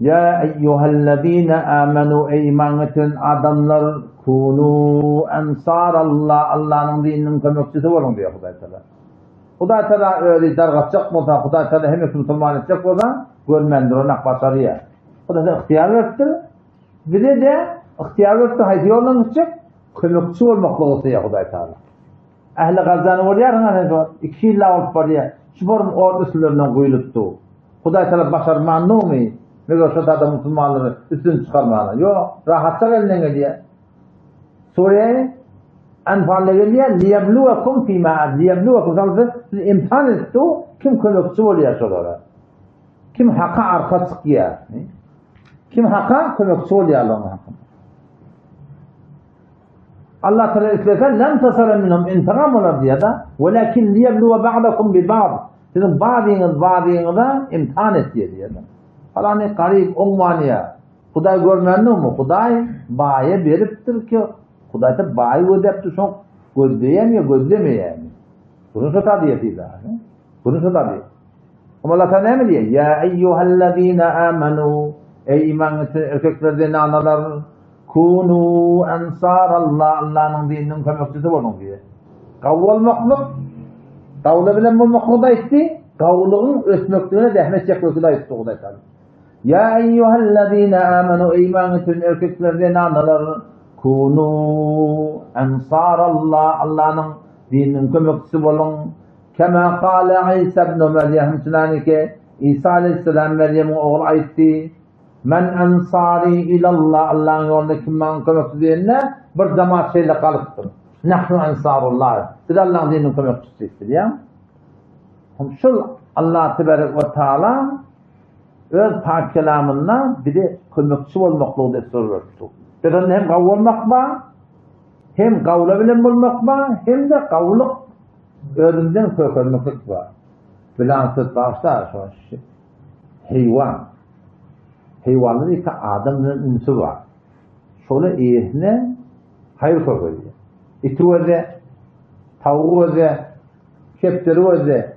Ya eyyühellezine amenu ey iman eten adamlar kunu ensarallah Allah'ın dininin kömekçisi olun diyor Huday Teala. Huday Teala öyle dargatacak mı da Huday Teala hem Müslüman edecek olsa görmendir ona başarıya. Huday Teala ihtiyar verdi. Bir de ihtiyar verdi haydi yoldan gidecek kömekçi olmak olsa ya Huday Teala. Ehli Gazanı var ya hani 2 yıl alıp var ya şubarım ordusularından koyuluptu. Huday Teala başarmanlı mı? Ne görse da Müslümanları üstün çıkarmağına. Yok, rahatça elinden geliyor. Suriye Enfal'le geliyor. Liyebluvekum fîmâ liyebluvekum. Siz imtihan etti. Kim kömekçi oluyor sonra? Kim hakka arka çıkıyor? Kim hakka kömekçi oluyor Allah'ın hakkında? Allah Teala isterse lem tasara minhum intikam olur diye da velakin liyebluve ba'dakum bi ba'd. Sizin bazılarınızda imtihan et diye da. Falanı garip olmaniya. Huday görmenli mi? Huday baye beriptir ki Huday da baye ödepti son gözleyemiyor, gözlemeyemiyor. Bunu söta diye daha. Bunu söta diye. Ama Allah Teala ne diyor? Ya eyyühellezine amenu ey iman erkeklerden analar kunu ensarallah Allah'ın dininin kömekçisi olun diye. Kavvalmaklık kavla bilen bulmaklık da itti. Kavluğun ösmöklüğüne dehmet çekmeklık da itti Huday Teala. Ya eyyühellezine amenu iman eten erkeklerden analar kunu ensarallah Allah'ın dininin kömekçisi olun. Kema kâle İsa ibn Meryem ki İsa aleyhisselam Meryem'in oğlu aytti. Men ensari ilallah Allah'ın yolunda kim bana kömekçi diyenler bir zaman şeyle kalıptır. Nahnu ensarullah. Biz Allah'ın dininin kömekçisidir ya. Şu Allah Tebarek ve Teala öz pak kelamında bir de kömekçi olmaklığı da soruyor. Birinin hem kavl olmak var, hem kavla bilen bulmak var, hem de kavluk özünden kökülmeklik var. Bilen söz başlar şu hayvan. Hayvanların ise adamın ünlüsü var. Şöyle iyisine hayır koyuyor. İti öze, tavuğu öze, kepteri öze,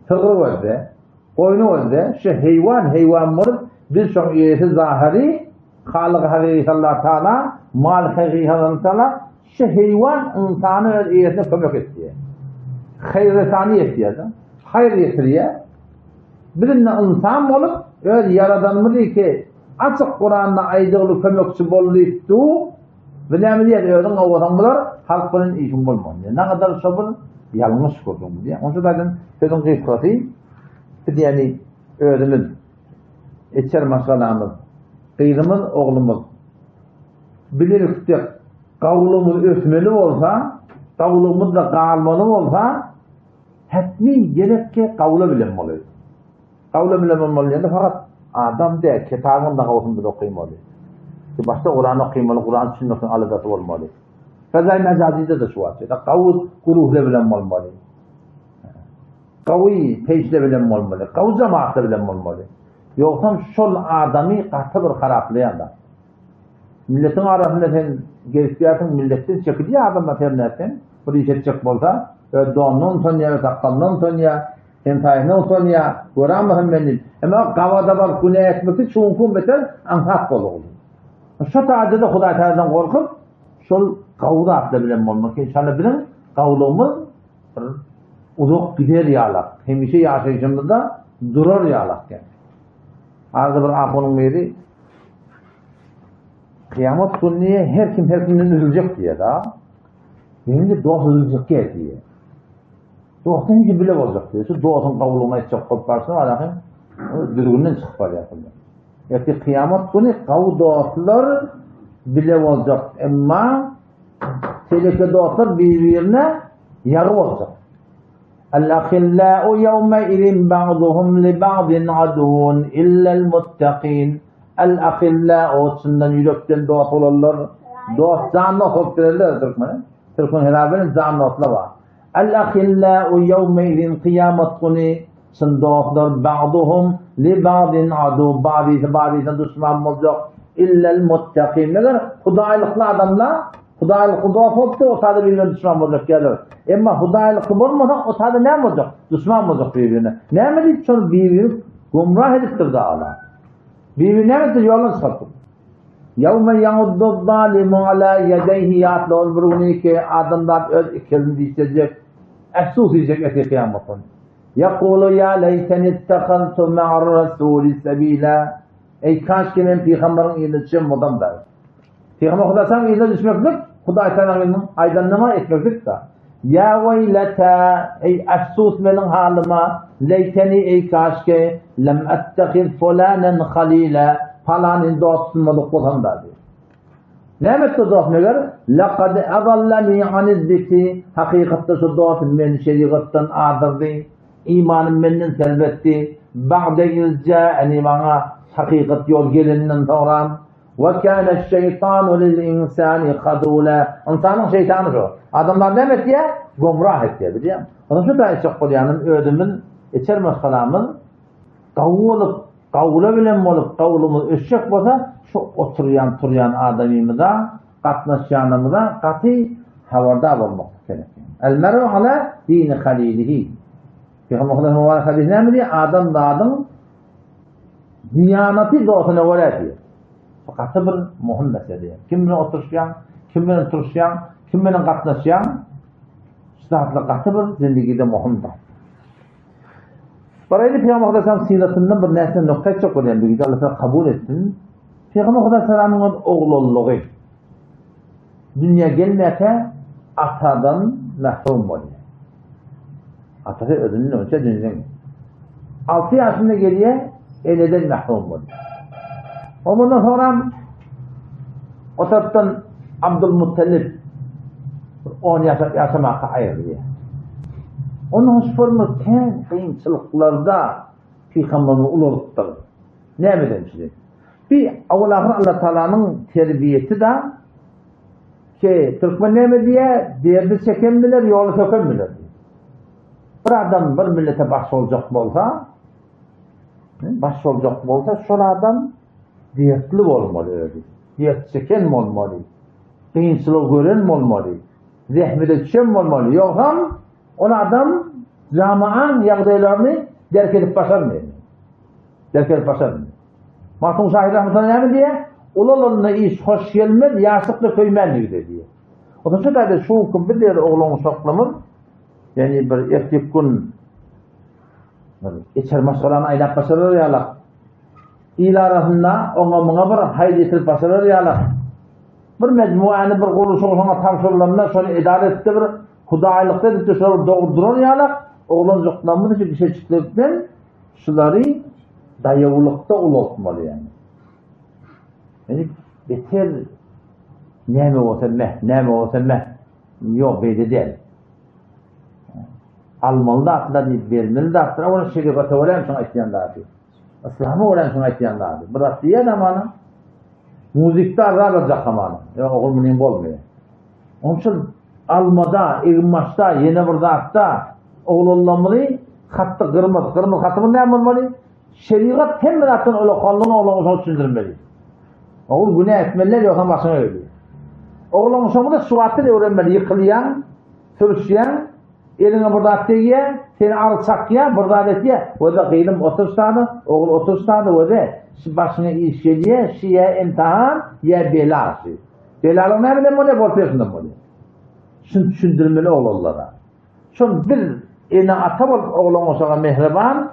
tığırı öze, oyunu öze. Şu hayvan var. Bir çok iyisi zahiri, Halık Hakiki Allah Teala, mal Hakiki Allah Teala, şu hayvan insanı iyisine kömek ediyor. Hayır-ı ediyor. Hayır getiriyor. Birine insan olup öyle yaradanımı değil ki açık Kur'an'da aydığı kömekçi bolluydu ve ne diye öğren o adamlar halkının işin bulmam diye. Ne kadar sabır yanlış kurdum diye. Onun için zaten sözün kıyıklatı yani öğrenimiz içer masalamız kıydımız oğlumuz biliriz ki kavlumuz ösmeli olsa kavlumuz da kalmalı olsa hatmi gerek ki kavlu bilen oluyor. Kavlu bilen olmalı fakat adam de kitabın da kavusunu da okuymalı. Başta Kur'an okuymalı, Kur'an sünnetinin alıdatı olmalı. Fezai mecazide de şu var. Kavuz kuruhla bilen olmalı. Kavi peşle bilen olmalı. Kavuz cemaatle bilen olmalı. Yoksa şol adamı katı bir haraplayan da. Milletin arasında sen geliştirirsin, milletin çekiliyor adamla ternesin. Bu iş edecek olsa donun sonya ve takkalının sonya entayının sonya gören benim. Ama kavada var kune etmesi çoğunluğun beter anhak olur. Şu tarzda Huday Teala'dan korkup şol kavda atla bilen olmak. İnşallah bilen kavluğumuz uzak gider yağlak. Hemişe yaşayışımızda durur yağlak yani. Arada bir aklının biri kıyamet gününe her kimden üzülecek diye da. Benim de dost üzülecek diye. Dostun hiç bile olacak diye. Şu dostun kavluğuna çok koparsın alakın düzgünden çıkıp var yakında. Yani kıyamet günü kavu dostlar bile olacak. Ama tehlike dostlar birbirine yarı olacak. El-akhillâ'u yevme-idin ba'duhum li ba'din aduvun illel muttaqin. El-akhillâ'u sından yürekten dost olurlar. Dost canlı soktururlar Türkmen. Türkmen herabinin canlı otla var. El-akhillâ'u yevme-idin kıyamet günü sın dostlar ba'duhum li ba'din adu. Bazı düşman olacak. İllel muttaqin. Neler? Hudaylıklı adamlar Hudaylık dost oldu o tadı birbirine düşman olacak gelir. Ama hudaylık olmasa o tadı ne olacak? Düşman olacak birbirine. Ne mi deyip sonra birbirini gumrah ediptir de Allah. Birbirine mi yolunu çıkarttı? Yevme yağuddu zalimu ala yedeyhi yatlı olburuni ki adamlar öz ikilini diyecek. Efsus diyecek eti kıyametin. Yekulu ya leyten ittekantu ma'ar rasuli sebila. Ey kaç ki ben peygamberin iline düşen adam der. Peygamber Hudasan iline düşmeklik, Huda Teala'nın aydınlama etmeklik de. Ya veylete ey efsus benim halıma leyteni ey kaç ki lem ettehid fulanen halila falanın dostunmalık olan da diyor. Ne etti dost neler? Laqad adallani anil zikri hakikatte şu dost men şeriattan adırdı. İmanım benden selbetti. Ba'de izca'ani bana hakikat yol gelinden sonra ve kâne şeytanu lil insani kadûle. İnsanın şeytanı şu. Adamlar ne etti ya? Gumrah etti biliyor musun? Onun şu da çok kolyanın ödümün içermez kalamın kavula bilen olup kavulumuz eşek olsa şu oturuyan adamımıza katnaşyanımıza katı havada olmak gerekir. El meru ala dini halilihi. Peygamber mübarek hadis ne mi diyor? Adam da adam diyaneti dostuna var diyor. Fakat bir muhim mesele diyor. Kimle oturuşyan, kimle oturuşyan, kimle katnaşyan sıhhatla katı bir zindagide muhimdir. Parayla Peygamber Aleyhisselam siratından bir nesne nokta çok önemli. Bir de Allah'a kabul etsin. Peygamber Aleyhisselam'ın oğluluğu. Dünya gelmeyeke atadan mahrum oluyor. Atası ödünün önce dünyaya. 6 yaşında geriye eleden mahrum oluyor. Ondan sonra o taraftan Abdülmuttalib 10 yaşamakta ayrılıyor. Onun formu kendi kıyımçılıklarda Peygamber'in ululuktur. Ne mi demiştir? Bir avlahır Allah Teala'nın terbiyeti de ki Türkmen ne mi diye derdi çekenmiler, yolu sökenmiler. Bir adam bir millete baş olacak olsa şu adam diyetli olmalı öyle. Diyet çeken mi olmalı? Kıyımçılık gören mi olmalı? Zehmede düşen mi olmalı? Yoksa o adam zamaan yağdaylarını derk edip başarmıyor. Mahkum Şahid Rahmetullahi ne diye? Ulalarına iş hoş gelmez, yaşlıkla köymenliği diye. O da şu kadar şu kubbedir oğlunu saklamır. Yani bir erkek gün içer masalarını aylap başarır yalak. İl arasında ona bir haydi etilip başarır yalak. Bir mecmuani bir kolu soğuşuna tavşırlarına şöyle idare etti bir Hudaylıkta edip şöyle doğurduran yalak. Oğlan zoklanmadı ki bir şey çıktıktan şuları dayavulukta ulutmalı yani. Yani beter neme olsa meh. Yok belli değil. Almalı da atla deyip vermeli de atla. Ona şerifata öğren şuna ihtiyanlar diyor. İslam'ı öğren şuna ihtiyanlar diyor. Bırak diye zamanı. Müzikte arayacak zamanı. Ya oğul münim olmuyor. Onun için almada, ilmaçta, yeni burada hatta oğullanmalı, hattı kırmızı hattı ne yapmalı? Şeriat teminatın öyle kallığını oğlanı düşündürmeli. Oğul günah etmeliler yoksa başına ölüyor. Oğlanın sonunda suatı da öğrenmeli. Yıkılayan, sürüşleyen, eline burada attıya, seni arıçakya, burada adetiye. O da kıyılım otursadı, oğul otursadı o da başına iş geliyor, şiye imtihan, ya belası. Belalı ne bileyim o ne borçluyorsundan mı oluyor? Şunu düşündürmeli oğullara. Şun bir ene ata oğlan olsa mehriban,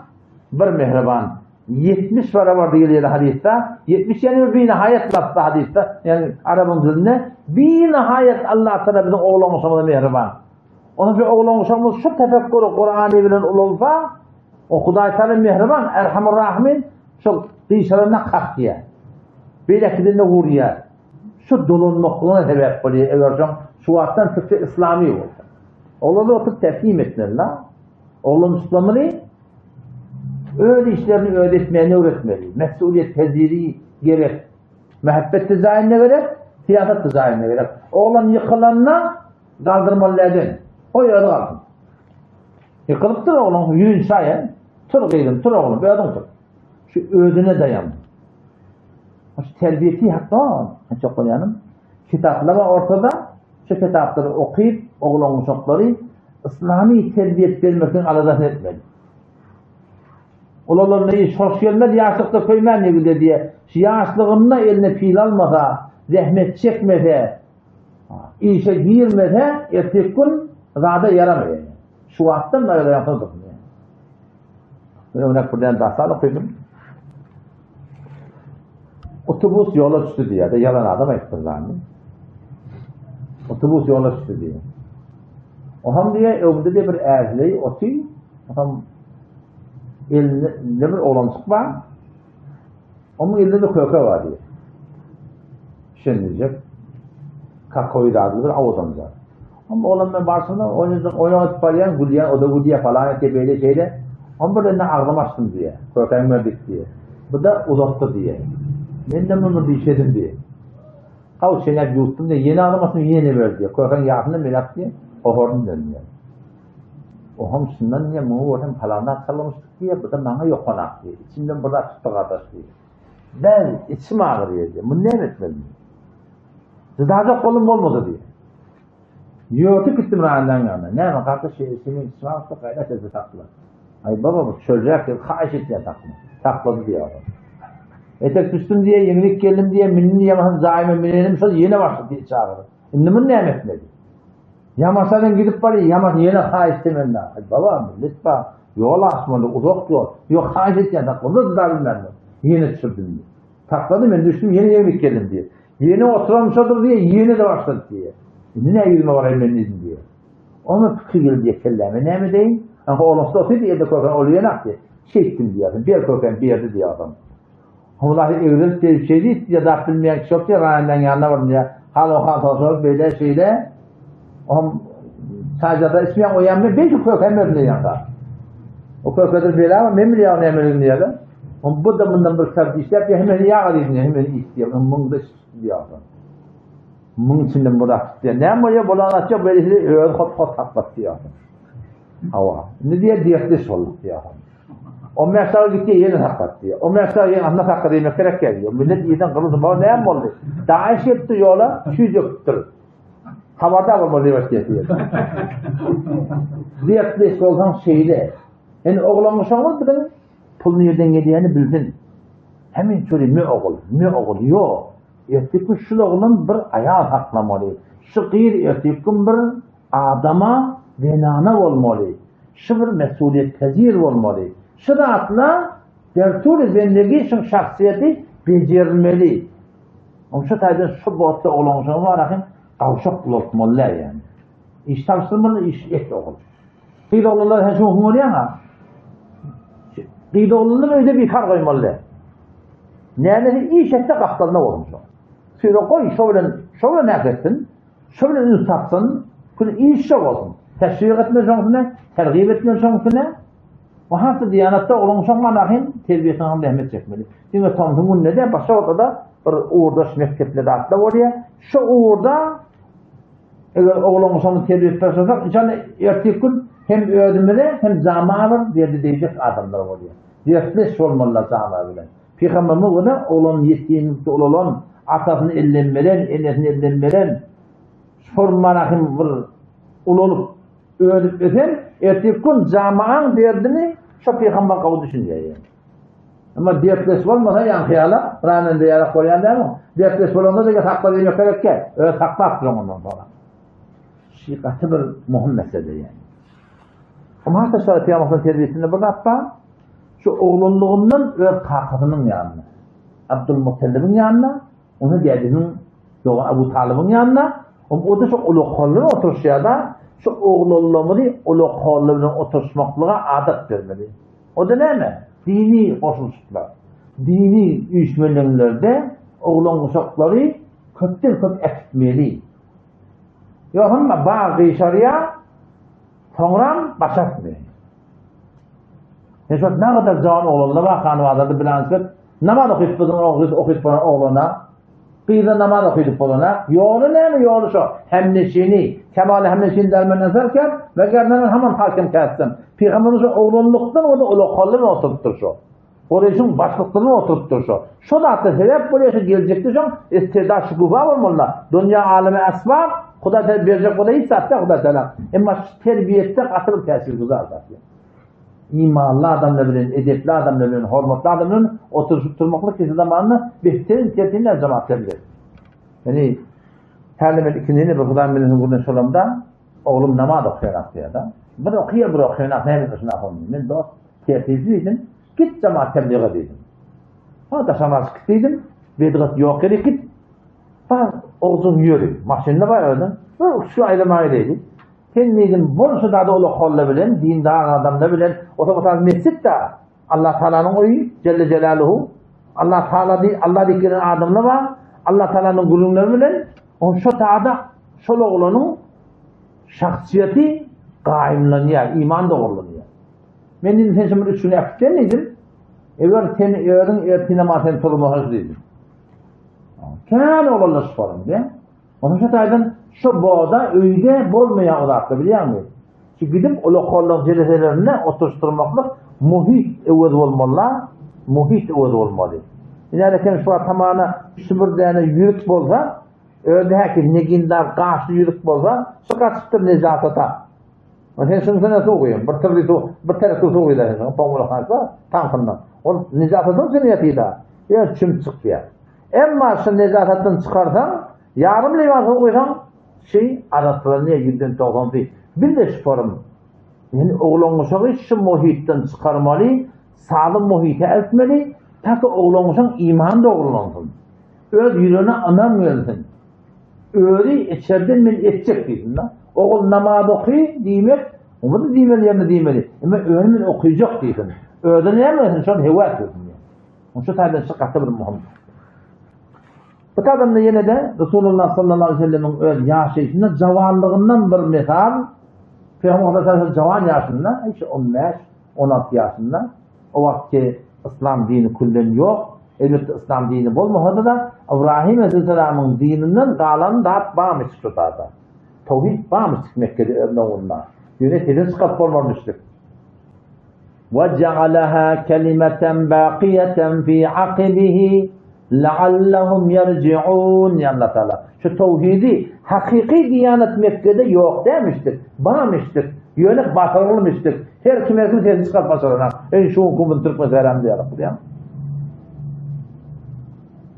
bir mehriban. 70 var diyor hadiste. 70 yani bir nihayet lafta hadiste. Yani Arap'ın dilinde bir nihayet Allah Teala bizim oğlan olsa mehriban. Onun bir oğlan olsa şu tefekkürü Kur'an'ı bilen olsa o Huday Teala mehriban, Erhamur Rahimin şu dişlerine kalkıyor. Bileklerine vuruyor. Şu dolunluğuna sebep oluyor. Eğer şu alttan Türkçe İslami oldu. Oğlanı oturup tefhim etmeliler. Oğlan Müslümanı öyle işlerini öğretmeye öğretmeli. Mesuliyet teziri gerek. Mehabbet tezahürüne gerek. Siyaset tezahürüne gerek. Oğlan yıkılanına kaldırmalıydın. O yerde kalsın. Yıkılıp dur oğlan. Yürüyün şayan. Tur kıydım. Tur oğlum. Bir adım tur. Şu ödüne dayanın. Şu terbiyeti hatta çok önemli. Kitaplar var ortada. Şu kitapları okuyup oğlan uşakları İslami terbiyet vermekten aladan etmeli. Olanlar neyi sosyal medya yaşlıkta köymen ne güzel diye. Yaşlığında eline pil almasa, zahmet çekmese, işe girmese, erteki gün zada yaramıyor. Şu vaktin öyle yapıldık. Ben ona buradan dasal koydum. Otobüs yola düştü diye de yalan adam ayıptırlar. Otobüs yola düştü diye. O ham diye evde de bir erzleyi otuy, ham elinde bir oğlancık var. Onun elinde bir köke var diye. Şimdi diyecek, kakoyu da adlı bir avuzamız var. Ama oğlan ben barsında oynamak parlayan, gülüyen, o da gülüye falan etti böyle şeyde. Ama burada ne ağlamıştım diye, köken verdik diye. Bu da uzattı diye. Ben de bunu dişedim diye. Kav şeyler yuttum diye, yeni ağlamasını yeni ver diye. Köken yakını melak diye, o horun dönüyor. O ham şundan niye muğu orhan falanlar sallamıştık diye, bu da bana yok konak diye. İçimden burada çıktı kardeş diye. Ben içim ağrıyor diye, bunu ne etmedim? Zıdacak kolum olmadı diye. Yoğurtu gittim rağından yana. Ne mi kardeş senin içim ağrısı kayda sesi taktılar. Ay baba bu çölecek diye, haş et diye takma. Takladı diye adam. Etek düştüm diye, yenilik geldim diye, minni yamahan zaime minelim söz yine başladı diye çağırdı. Şimdi bunu ne etmedi? Yamasadan gidip var ya, yamas yine haş demen daha. Ay baba lütfen yol asmadı, uzak yol. Yok haş et diye takladı da bilmem. Yine düşürdüm diye. Takladı ben düştüm yeni yenilik geldim diye. Yeni oturmuşadır diye, yeni de başladı diye. Şimdi ne yüzüme var elmenizm diye. Onu fikri geldi diye kelleme ne mi deyin? Ama oğlumsa otur diye de korkan oluyor nakti. Çektim diye adam. Bir korkan bir yerde diye adam. Onlar evlilik diye bir şey değil. Ya da bilmeyen kişi yok diye rağmen yanına varım diye. Hal o böyle şeyle. Sadece da ismiyen o yanmıyor. Belki korkan emrinde yanında. O korkandır böyle ama ben bile yanına emrinde diye de. Bu da bundan bir sarı işler. Hemen yağı diye hemen istiyor. Bunu da diye adam. Bunun içinden bırak diye. Ne böyle bulanatça böyle şey öyle hot taklat diye adam. Hava. Ne diye diyetleş olduk diye adam. O mesaj gitti yeni taklat diye. O mesaj yeni anla taklat diye gerek geliyor. Millet iyiden kırıldı. Bana ne oldu? Daha iş etti yola, şüz yoktur. Havada var mı diye diye. Diyetleş olsan şeyle. Yani oğlanmış olmaz mı? Pulun yerden geldiğini bildin. Hemen şöyle mi oğul, yok. Ertekün şu oğlun bir ayağı taklamalı. Şu gıyır ertekün bir adama venana olmalı. Şu bir mesuliyet tezir olmalı. Şu da atla dertûr-i zindagi şu şahsiyeti becermeli. Ama şu tarzda şu boğatta olanışan var akın kavşak bulutmalı yani. İş tavsırmalı, iş et oğul. Kıyla oğullar her şey okumur ya. Kıyla oğullar öyle bir kar koymalı. Yani iş etse kaklarına olmuş o. Şöyle koy, şöyle nefretsin, şöyle ünsatsın, iş çok olsun. Teşvik etme şansına, tergib etme şansına, o hafta diyanatta olumsuz manahın terbiyesine rahmet çekmeli. Çünkü tanıdığımın ne de başka ortada bir uğurda mektepleri atla var ya, şu uğurda eğer olumsuz terbiye etmezsek, inşallah erteki gün hem ödümede hem zamanı verdi diyecek adamlar var ya. Diyetleş olmalılar zamanı bile. Peygamberimiz ona olan yettiğimizde olan atasını ellenmeden, ennesini ellenmeden sormanakın bir olup öğrenip esen, erteki gün zamanın derdini şu peygamber kavu düşünüyor yani. Ama diyetleş olmasa yankıyala, rağmen diyarak koyan değil mi? Diyetleş olanda da sakla demek gerek ki, öyle sakla attırım ondan sonra. Şiikatı bir mühim mesele yani. Ama hatta sonra Peygamber'in terbiyesinde bir hatta, şu oğlunluğundan öz kakasının yanına, Abdülmuttalib'in yanına, onu dediğinin doğan Ebu Talib'in yanına, o da şu ulukolluğuna oturuşuya da, şu oğlunluğunu ulukolluğuna oturuşmaklığa adet vermeli. O da ne mi? Dini koşuluşlar, dini üyüşmelerinde oğlun uşakları köpten köp ekitmeli. Yok ama bazı şarıya sonra başlatmıyor. Ne kadar can oğluna bakan vardı bilansız. Namaz okuyup oğluna. Kıyıda namaz okuyup oğluna. Yolu ne mi yolu şu? Hemneşini. Kemali hemneşini dermen nazarken ve gerçekten hemen hakim kestim. Peygamberimiz oğlunluktan o da ulukolluğuna oturttur şu. Oraya başlıklarına oturttur şu. Şu da hatta sebep buraya şu gelecekti şu. İstida şükufa olmalılar. Dünya alemi esbab. Kuda verecek o da hiç saatte kuda selam. Ama terbiyette katılıp tesir güzel zaten. imanlı adamlar bilen, edepli adamlar bilen, hormatlı adamlar bilen oturuşup durmaklık kesi zamanını behterin tertine cemaat edilir. Yani terlemet ikindini bir Hudayn bilen kurdan şolamda oğlum namaz okuyan aktaya da. Bir okuyan aktaya ne başına konuyum. Ben dost tertizliydim. Git cemaat tebliğe dedim. Hatta şamaz gittim. Vedgat yok yere git. Ben oğuzum yürü. Maşinle var öyle. Şu ayrımaydı. Sen dedim, bunu da ola kolla bilen, dindar adamla bilen, otomatik mescid da Allah Teala'nın oyu Celle Celaluhu. Allah Teala di Allah dikiren adamla var. Allah Teala'nın kulunları bilen, on şu taada şol oğlanın şahsiyeti qaimlanıyor, iman doğrulanıyor. Ben dedim sen şimdi üçünü yaptın dedim. Eğer sen ertinamaten turmağı dedim. Kan oğlanlar sorun diye. Onun şu taada şu boğda öyde bolmaya odaklı biliyor musun? Ki gidip o lokallık celeselerine oturtturmaklık muhit evvel olmalı, muhit evvel olmalı. Yani şu tamamına bir tane yürük bolsa, öyle ki negindar karşı yürük bolsa, şu kaçtır nezatata. Mesela şunu sana soğuyum, bir tane soğuyla, pamuk kansa, tankından. O nezatatın seni yatıyla, ya çüm çıkıyor. Ama şu nezatattan çıkarsan, yarım liman soğuysan, araslarına giden toplantı. Bir de sporum. Yani oğlanmışağı şu muhitten çıkarmalı, sağlam muhite etmeli, ta ki oğlanmışağı iman doğrulansın. Öz yüreğine anam gelsin. Öyle içeriden men edecek dedim da. Oğul namaz okuyor, demek, onu da demeli yerine demeli. Ama önümün okuyacak dedim. Öyle ne yapmasın? Şu an hevat dedim. Onun şu tarzdan çıkarttı bir Muhammed. Bu adamda yine de Resulullah sallallahu aleyhi ve sellem'in öyle yaşayışında cavanlığından bir misal. Peygamber sallallahu cavan yaşında, işte 15-16 yaşında. O vakti İslam dini kullen yok. Elbette İslam dini bolmadı da İbrahim aleyhisselam'ın dininden kalanı da bağmıştık şu tarzda. Tevhid bağmıştık Mekke'de ömründe. Yönetinin sıkıp olmamıştık. وَجَعَلَهَا كَلِمَةً بَاقِيَةً فِي عَقِبِهِ لَعَلَّهُمْ يَرْجِعُونَ ya Allah Teala. Şu tevhidi hakiki Diyanet Mekke'de yok demiştik. Bağmıştık. Yönük batırılmıştık. Her kim sesi çıkart başarına. Şu hukumun Türk meselem diye yaptı ya.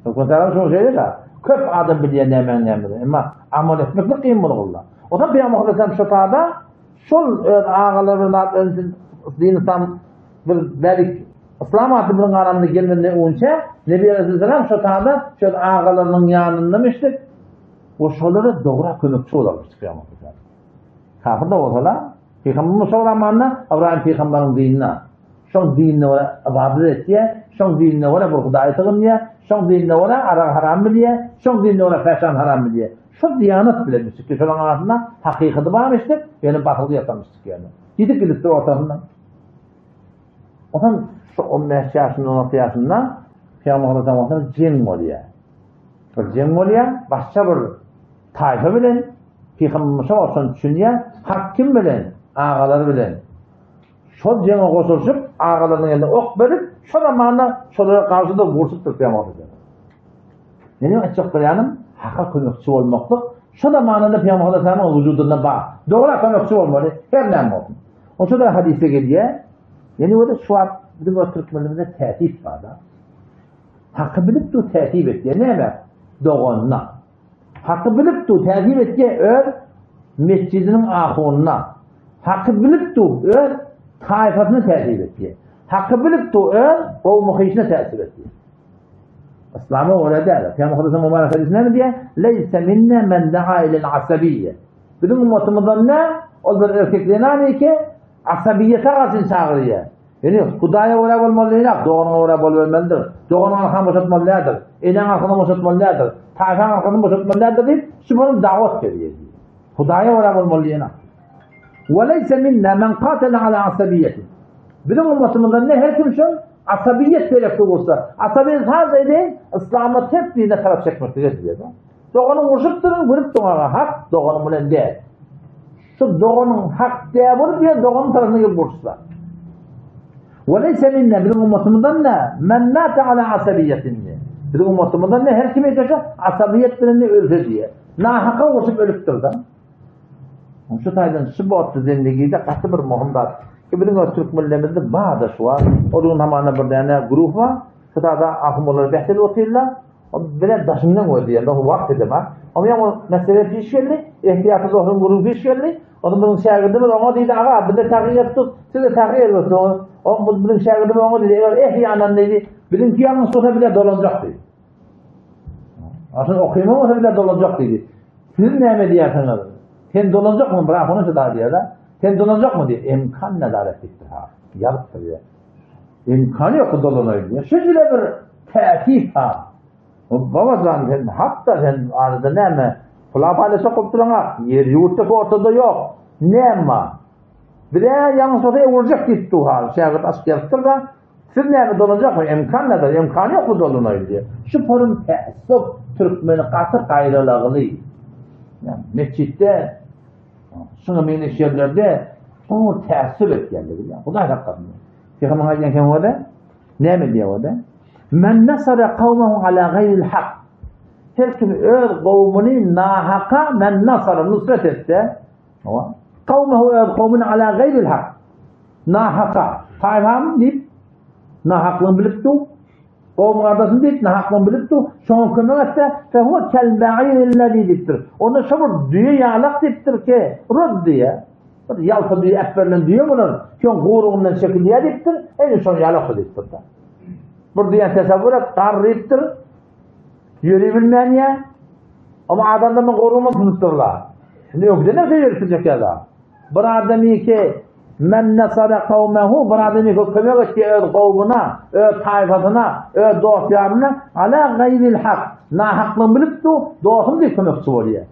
Türk meselem şu şeydi ya. Köp adam biliyor nemen emri. Ama amal etmek de kıyım bunu Allah. O da Peygamber Aleyhisselam şu taada şol ağalarının dini tam bir delik İslam adımının aramında gelmediğine uyunca Nebi Aleyhisselam şu taada şu ağalarının yanındamıştık. O şoları doğru kömekçi olamıştık Peygamber Aleyhisselam. Kafir de olsalar Peygamber Musa'nın İbrahim Peygamber'in dinine şon dinine ibadet ettiye, şon dinine bir Hudayı tığınıya, şon dinine arak haram biliye, şon dinine feşan haram biliye. Şu diyanet bilemiştik ki şunun arasında hakikati bağmıştık, yani batılı yatamıştık yani. Gidip gidip de ortasından. Ondan şu 15 yaşında, 16 yaşında Peygamber Aleyhisselam'ın cem oluyor. Bir cem oluyor, başka bir tayfa bilen, Peygamber Musa'nın düşünüyor, hakim bilen, ağaları bilen. Şu ceme koşuluşup, ağalarının elinde ok verip, şu zamanla şunlara karşıda vursup Peygamber Aleyhisselam. Benim açık beyanım, hakka kömekçi olmaklık, şu zamanında Peygamber Aleyhisselam'ın vücuduna bak. Doğru kömekçi olmalı, her ne olsun. O şurada hadise geliyor, yani o da şu an bizim o Türkmenimizde tehdit var da. Hakkı bilip de tehdit ettiği ne demek? Doğanına. Hakkı bilip de tehdit ettiği mescidinin ahununa. Hakkı bilip de taifasını tehdit ettiği. Hakkı bilip de o muhişine tesir ettiği. İslam'a öyle değil. Peygamber Aleyhisselam mübarek hadisinde ne diye? Leyse minne men da'a ilel asabiyye. Bizim ümmetimizden ne? O bir erkekliğine ne ki? Asabiyete karşı çağırıyor. Yani Hudaya uğrab olmalıdır, doğuna uğrab olmalıdır, doğuna arkadan boşaltmalıdır, elen arkadan boşaltmalıdır, taifan arkadan boşaltmalıdır deyip şubanın davet veriyor. Hudaya uğrab olmalıdır. وَلَيْسَ مِنَّا مَنْ قَاتَلَ عَلَى عَصَبِيَّةٍ. Bizim ümmetimizden ne her kim için asabiyet belirtti olursa, asabiyet her değil, İslam'a tepkiyle taraf çekmektedir diyor. Doğanın vuruşupturun, vurup doğana hak, doğanın bilen değil. Şu doğanın hak diye vurup diye doğanın tarafına gibi vuruşlar. وَلَيْسَ مِنَّا bizim ümmetimizden ne? مَنْ مَاتَ عَلَى عَصَبِيَّةٍ. Bizim ümmetimizden ne her kim yaşa asabiyet bilen öldü diye. Nahaka vuruşup ölüptür da. Şu taydan şu boğazı zendigide katı bir muhimdat Bizim Türkmenlerimizde bazı şu var. Onun hamana bir tane grup var. Şurada ahmolar behtel oturlar. Böyle daşından oldu yani. O vakti demek. Ama yani mesele bir şey ihtiyatı zohun grubu bir şey. Onun şagirdimiz ona dedi aga bir de takip yaptık. Siz de takip ediyorsunuz. O bizim şagirdimiz ona dedi. Eğer ihyanen dedi. Bizimki yalnız olsa bile dolanacak dedi. Aslında okuyma olsa bile dolanacak dedi. Siz ne diyorsunuz? Sen dolanacak mı? Bırak onu da diyor da. Sen dolanacak mı diye. İmkan ne davet etti ha. Yarıktır ya. İmkanı yok dolanayım diye. Şöyle bir tehdit ha. Babacan sen hatta sen arada ne mi? Kulağı paylaşa kopturana. Yer yurtta ortada yok. Ne mi? Bir de yalnız oraya vuracak gitti ha. Şehir askerdir da. Siz ne mi dolanacak mı? İmkan nedir? İmkanı yok mu dolanayım diye. Şu porun teessüp Türkmeni katı gayrılığını. Yani mescitte şunu meni şehirlerde o teessüp etkendir. Bu da hakikaten. Peygamber Hazretleri kim vardı? Ne mi diyor orada? Men nasara kavmehu ala gayril hak. Her kim öz kavmini nahaka men nasara nusret etti. Kavmehu öz kavmini ala gayril hak. Nahaka. Payham deyip nahaklığını bilip du. Kavmin kardeşini deyip nahaklığını bilip du. Şunu kömür etse fehuve kelba'irillezi deyiptir. Onu şabur düğü yağlak deyiptir ki rud diye. Yalta düğü ekberlen düğü bulur. Şun kuyruğundan şekilliye deyiptir. En son yağlak deyiptir. Bir diyen tesavvur et, tarriptir. Yürü bilmeyen ya. Ama adamların korunma tuturlar. Şimdi yok de ne yürütecek ya da. Bir adamı ki men nasara kavmehu, bir adamı ki kömek etti öz kavmuna, öz tayfasına, öz dostlarına ala gayril hak. Nahaklığını bilip du, dostum diye kömekçi oluyor.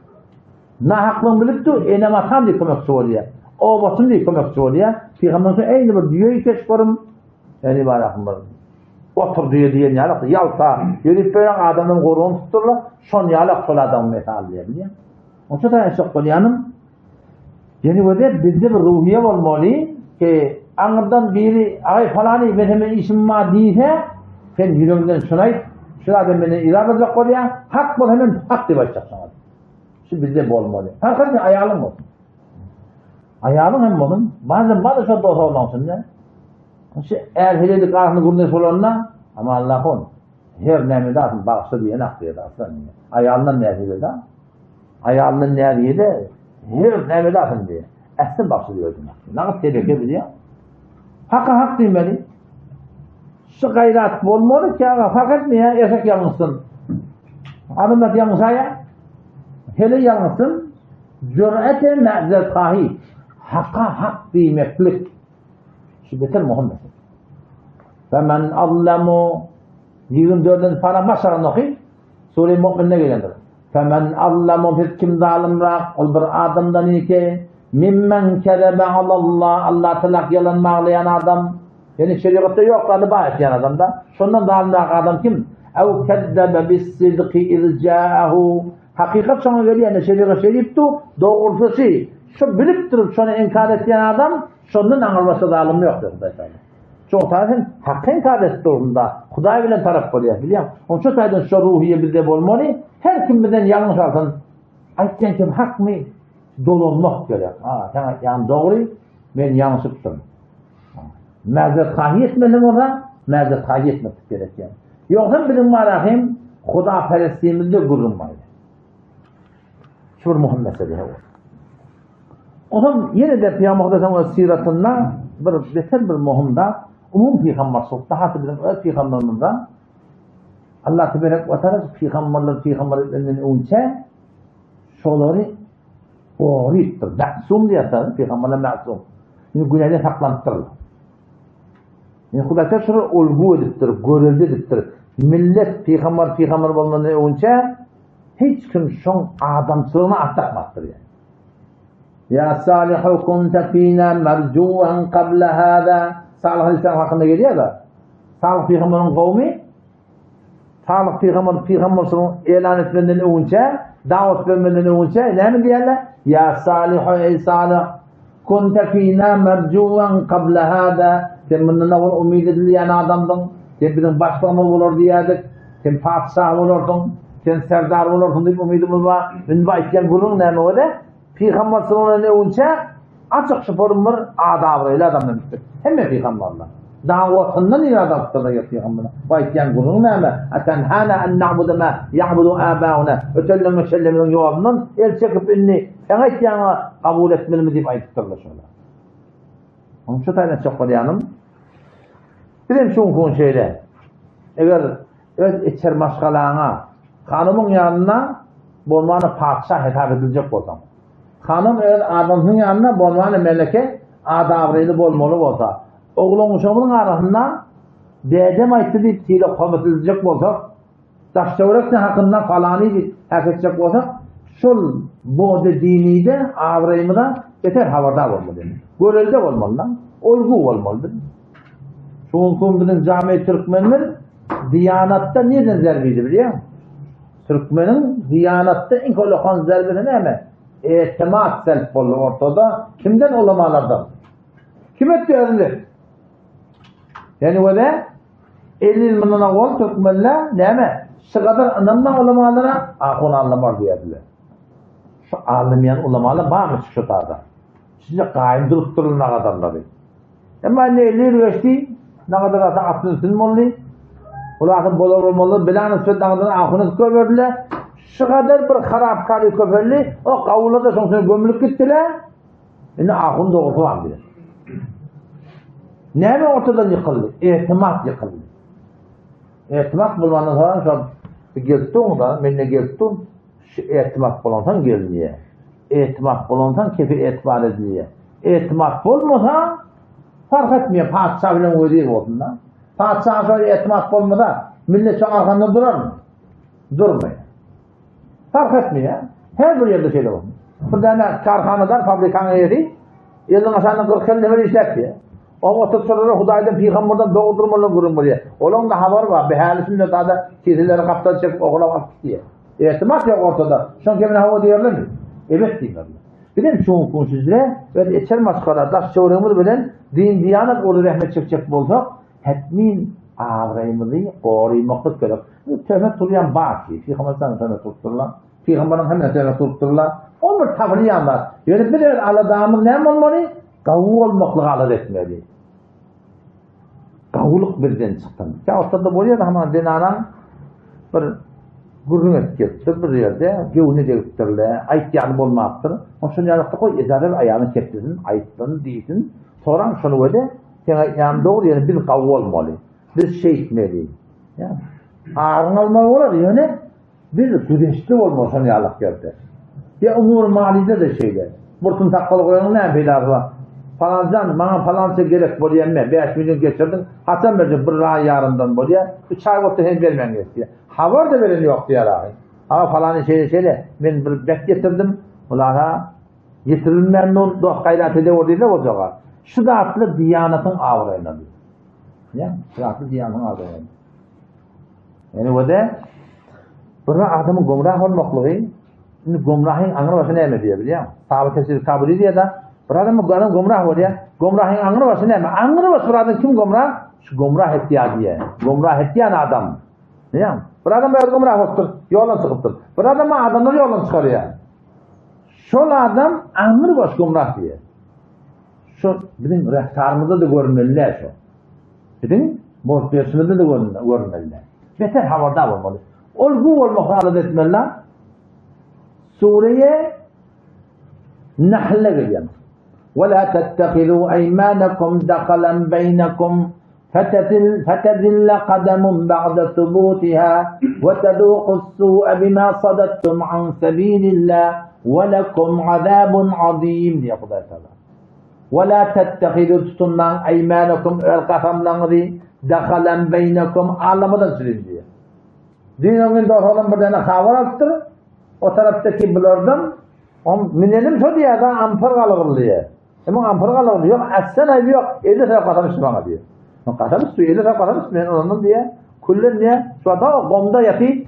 Nahaklığını bilip du, enematan diye kömekçi oluyor. Obasın diye kömekçi oluyor. Peygamber'in aynı bir dünyayı keşfırım. Yani barakım var. Otur diyen yalak, yalta, yürüyüp böyle adamın koruğunu tuturlar, son yalak sol adamı metal diye biliyor. Onun için de çok yanım. Yani böyle bizde bir ruhiye olmalı ki anırdan biri, ay falanı benim işim var değilse, sen yüreğinden şunayıp, şu adam beni idare edecek oraya, hak bol hemen hak diye başlayacaksın. Şu bizde bu olmalı. Hakikaten ayağın olsun. Ayağın hem olsun. Bazen şu dost olansın ya. Eğer heledik ağzını gurnes olanına ama Allah'ın her nemede atın bağışta diye nakliye de aslan. Ayağından nerede de ayağından nerede de her nemede atın diye. Estin bağışta diyor. Ne kadar tehlike biliyor. Hakka hak demeli. Şu gayret olmalı ki fark etmiyor. Eşek yalnızsın. Adımlat yalnız aya. Hele yalnızsın. Cür'ete me'zet kahi. Hakka hak demeklik. Şu beter muhim mesela. Femen allamu 24'den para başarın okuyup Sure-i Mu'min'e gelendir. Femen allamu hiç kim zalimrak ol bir adamdan ki mimmen kerebe alallah Allah tılak yalan mağlayan adam yani şeriatta yok adı bağışlayan adam da şundan zalimrak adam kim? Ev kezzebe bis sidqi izca'ahu hakikat sana geliyor yani şeriat şeriftu doğrusu şu bilip durup şunu inkar ettiğin adam şundan anılması zalim yoktur. Çok tarafın hakkın kardeş durumunda Huday bilen taraf koyuyor biliyor musun? Onun için sayeden şu ruhiye bizde olmalı. Her kim bizden yanlış alsın. Ayten kim hak mı? Dolunmak gerek. Yani doğru ben yanlış tuttum. Mezet kahi etmedim orada. Mezet kahi etmek gerek yani. Yoksa bizim marahim Huda perestliğimizde gururmaydı. Şu bir muhim mesele var. O zaman yine de Peygamber Aleyhisselam'ın siratında beter bir muhimda umum peygamber daha bizim öz peygamberimizden Allah tebarek ve teala peygamberlerin önce şoları doğrudur. Masum diyorlar peygamberler masum. Yani günahdan saklanmıştırlar. Yani Huda teşhir olgu ediptir, görevli ediptir. Millet peygamber olmadan önce hiç kim şun adamsılığına atlatmaktır yani. Ya Salihu kunte fina mercuven qabla hâzâ. Salih Aleyhisselam hakkında geliyor da Salih Peygamber'in kavmi Salih Peygamber'in ilan etmeden önce davet vermeden önce ne mi diyorlar? Ya Salihu ey Salih kunte fina mercuven qabla hâzâ sen bundan evvel ümid edilen adamdın sen bizim başkanımız olur diyerdik sen padişah olurdun sen serdar olurdun deyip ümidimiz var. Benim başkan kulun ne mi o da? Peygamber sallallahu aleyhi ve sellem Açık şıpırım var, adavrayla adamdan bittir. Hemme peygamberler. Davatından iradatı da peygamberler. Vaytyan kulun näme? Atenhana en na'budu ma ya'budu abauna. Ötellem ve sellemin yolundan el çekip inni sen aytyanı kabul etmelimi deyip aytıptırlar şöyle. Onun şu tane çok yanım. Bilim şun şeyle. Eğer öz içer maşgalana hanımın yanına bolmanı padişah hitap edilecek olsam. Hanım eğer adamın yanına bolmanı meleke adavraylı bolmalı olsa. Oğlun uşağının arasında dedem aytı deyip tile kometilecek olsa taşçavrak hakkında falanı deyip hak edecek olsa şol bu dini de avrayımı da yeter havardar olmalı. Görelde olmalı lan. Olgu olmalıdır. Şunun bizim cami Türkmenler Diyanatta nereden zerbiydi biliyor musun? Türkmenin Diyanatta en kolokon zerbini ne mi? Temat self oldu ortada. Kimden olamalardan? Kim etti önünde? Yani öyle 50 ilminin ol Türkmenler ne mi? Şu kadar anlamda olamalarına akın anlamar diyordular. Şu anlamayan olamalar varmış şu tarafta. Size kaim durup durun ne kadarları. Ama ne 50 üniversite ne kadar aslında mı oluyor? Ularning bolar olmalı, bilan nisbetdan ahını köverdiler. Şu kadar bir harapkari köverli, o kavulada sonuçta gömülüp gittiler. Yine ahın doğrusu var diye. Ne mi ortadan yıkıldı? İhtimat yıkıldı. İhtimat bulmanın sonra şu gelsin da, benimle gelsin, şu ihtimat bulansan gelmiyor. İhtimat bulansan kefi etibar ediliyor. İhtimat bulmasa fark etmiyor. Padişah bile ödeyip olsun da. Padişah şöyle etimat olmadan millet şu arkanda durar mı? Durmuyor. Fark etmiyor. Her bir yerde şeyle olmuş. Bir tane karhanadan fabrikanın yeri yılın aşağının 40 yılını bir işletiyor. O oturup sonra Huday'dan Peygamber'den doğdurmalı kurun diye. Onun da haber var. Behali sünnetade kesileri kaptan çekip okula vakit diye. Etimat yok ortada. Şun kemin hava diyorlar mı? Evet diyorlar. Bilen çoğun konsüzle ve içer maskara daş çevremiz bilen din diyanet olur rahmet çekecek bolsak hetmin avrayımızı koruymaklık gerek. Tövbe tutuyan baki. Peygamber'den tövbe tutturlar. Peygamber'in hemen tövbe tutturlar. O bir tavriyanlar. Yani bir aladamın ne olmalı? Kavu olmaklık alad etmeli. Kavuluk birden çıktın. Ya ortada boruyor da hemen dinaran bir gurrun etkisi bir yerde gevni devletlerle aytyanı bolmaktır. O şunu yanıqta koy, ezarev ayağını çektirdin, ayıttın, değilsin. Sonra şunu öde, yani doğru yani bir kavu olmalı. Bir şey etmeli. Ağrın olmalı olur yani bir güneşli olmalı sana yalak geldi. Ya umur malide de şeyler. Burtun takkalı koyanın ne yapıylar var? Falancan, bana falanca gerek boluyor emme. 5 milyon geçirdin. Hasan verecek bir rağ yarından boluyor. 3 ay vakti hem vermen geçiyor. Havar da veren yok diye rağ. Ama falan şeyle ben bir bek getirdim. Ulara getirilmeyen non doh gayret ede orada olacak. Şu da atlı diyanatın avrayla diyor. Ya, şu atlı diyanatın avrayla. Yani o da bir adamın gomrah olmaklığı, şimdi gomrahın anır ne mi diye biliyor musun? Sahabe tefsiri kabul ediyor da bir adam gomrah oluyor. Gomrahın anır ne mi? Anır bir adam kim gomrah? Şu gomrah ettiya diye. Gomrah ettiyan adam. Biliyor musun? Bir adam böyle gomrah olsun, yolun çıkıptır. Bir adam adamları yolun çıkarıyor. Şu adam anır gomrah diye. Şu bizim rehtarımızda da görünmeliler şu. Bizim borçluyorsunuzda da görünmeliler. Beter havada olmalı. Olgu olmak adet etmeliler. Suriye Nahl'e geliyor. وَلَا تَتَّخِذُوا أَيْمَانَكُمْ دَخَلًا بَيْنَكُمْ فَتَذِلَّ قَدَمٌ بَعْدَ ثُبُوتِهَا وَتَذُوقُوا السُّوءَ بِمَا صَدَدتُّمْ عَنْ سَبِيلِ اللّٰهِ وَلَكُمْ عَذَابٌ عَظِيمٌ diye Huday Teala. وَلَا تَتَّخِذُوا tutunan اَيْمَانَكُمْ erkatamlarını دَخَلًا بَيْنَكُمْ ağlamadan sürün diye. Dünyanın doğrulan bir tane havar attır. O taraftaki blordan minelim şu diye da ampır kalır diye. Ama ampır kalır diyor. Aslan ayı yok. 50 lira katamış bana diyor. Katamış diyor. 50 lira katamış ben onun diye. Kullen diye. Şu anda o gomda yapıp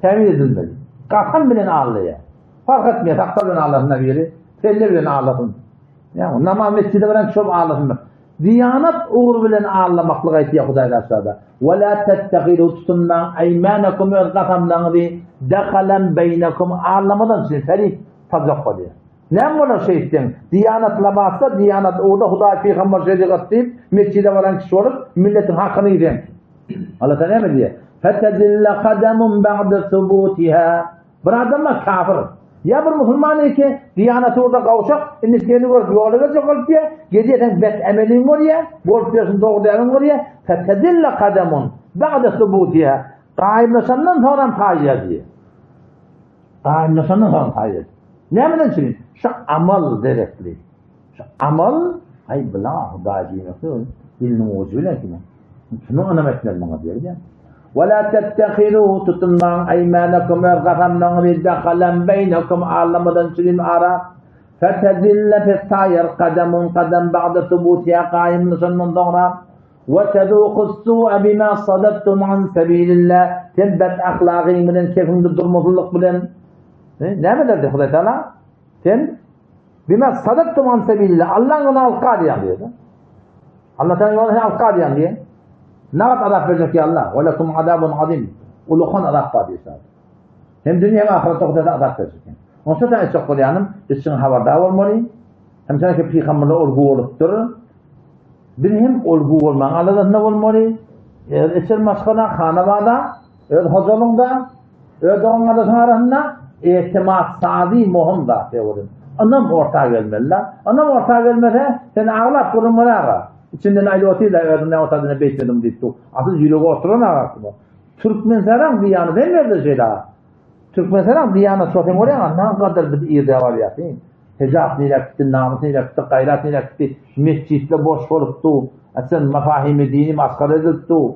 temin edilmeli. Katan bilen ağlıyor. Fark etmiyor. Taktar bilen ağlasın biri. Telle bilen ağlasın. Yani namaz mescide veren çok ağlasın. Diyanat uğur bilen ağlamaklık ayeti Huday'da aşağıda. وَلَا تَتَّخِذُوا tutundan اَيْمَانَكُمْ اَرْقَفَمْلَنْ diye. دَخَلًا بَيْنَكُمْ ağlamadan size ferik tazak oluyor. Ne bana şey ettin? Diyanet labasa, diyanet orada Huda Peygamber şeriat deyip mescide varan kişi olup milletin hakkını yiyecek. Allah Teala ne diyor? Fetedille kademun ba'de subutiha. Bir adam kafir. Ya bir Müslüman ki diyaneti orada kavuşak, indisiyeni görüp yolda verecek olup diye, geceden bet emelin var ya, bol piyorsun doğru değerin var ya, fetedille kademun ba'de subutiha. Kaimleşenden sonra tayyar diye. Kaimleşenden sonra tayyar. Ne bilin şimdi? Şu amal derekli. Şu amal, ay bela Huda diyemekte, ilmin ucuyla ki. Şunu anlamaklar bana diyor ya. وَلَا تَتَّخِذُوا تُتُنْمَعْ اَيْمَانَكُمْ اَرْغَفَمْنَا وَيْدَخَلًا بَيْنَكُمْ ağlamadan çilim ara. فَتَذِلَّ فِتَّايَرْ قَدَمٌ قَدَمْ بَعْدَ ثُبُوتِهَا قَائِمٌ نَسَنٌ دَوْرًا وَتَذُوقُ السُّوءَ بِمَا صَدَدْتُمْ عَنْ سَبِيلِ اللّٰهِ Tembet ahlakı bilen, kefinde durmazlık bilen. Ne mi dedi Huda Teala? Sen بِمَا صَدَدْتُمْ عَنْ سَبِيلِ اللّٰhi Allah'ın ona alqa diyen diyor. Allah Teala ona alqa diyen diyor. Ne kadar azap verecek ya Allah? وَلَكُمْ عَذَابٌ عَظِيمٌ Uluğun azap var diyor. Hem dünya hem ahirette o kadar azap verecek. Onun için de çok koruyanım. Biz için haberdar olmalı. Hem sana ki Peygamber'le olgu olup durur. Bir hem olgu olman. Allah'da ne olmalı? İçer maskana, hanavada, hocalığında, doğum arasının arasında ihtimat sadi muhim da. Anam ortağa gelmeliler. Anam ortağa gelmese sen ağlat kurulmalı ağa. İçinden aile otuyla öğrenme otadını bekledim deyip tu. Asıl yürüge oturan ağarsın o. Türkmenseran diyanı demiyordu şeyler. Türkmenseran diyanı sohbet oraya ne kadar bir iyi devar yapayım. Hecab neyle gitti, namus neyle gitti, gayret neyle gitti. Mescitle boş olup tu. Sen mafahimi dini asgari edildi tu.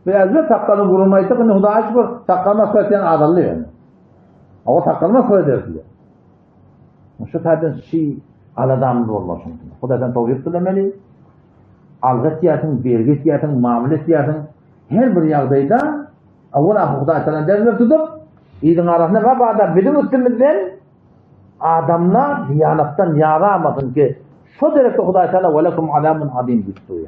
Ve elbette takkanı vurulmaydı ki Huda şükür takkanma söyleten adallı yani. Ama takkanma söylederdi. Şu tarzdan şey aladamlı olmasın. Hudadan tavuk dilemeli. Algı tiyatin, belge tiyatin, muamele tiyatin her bir yağdayda avvela Huda Teala derler tutup idin arasında ve bağda bizim üstümüzden adamla diyanattan yaramadın ki şu derece Huda Teala وَلَكُمْ عَذَابٌ عَظِيمٌ diyor.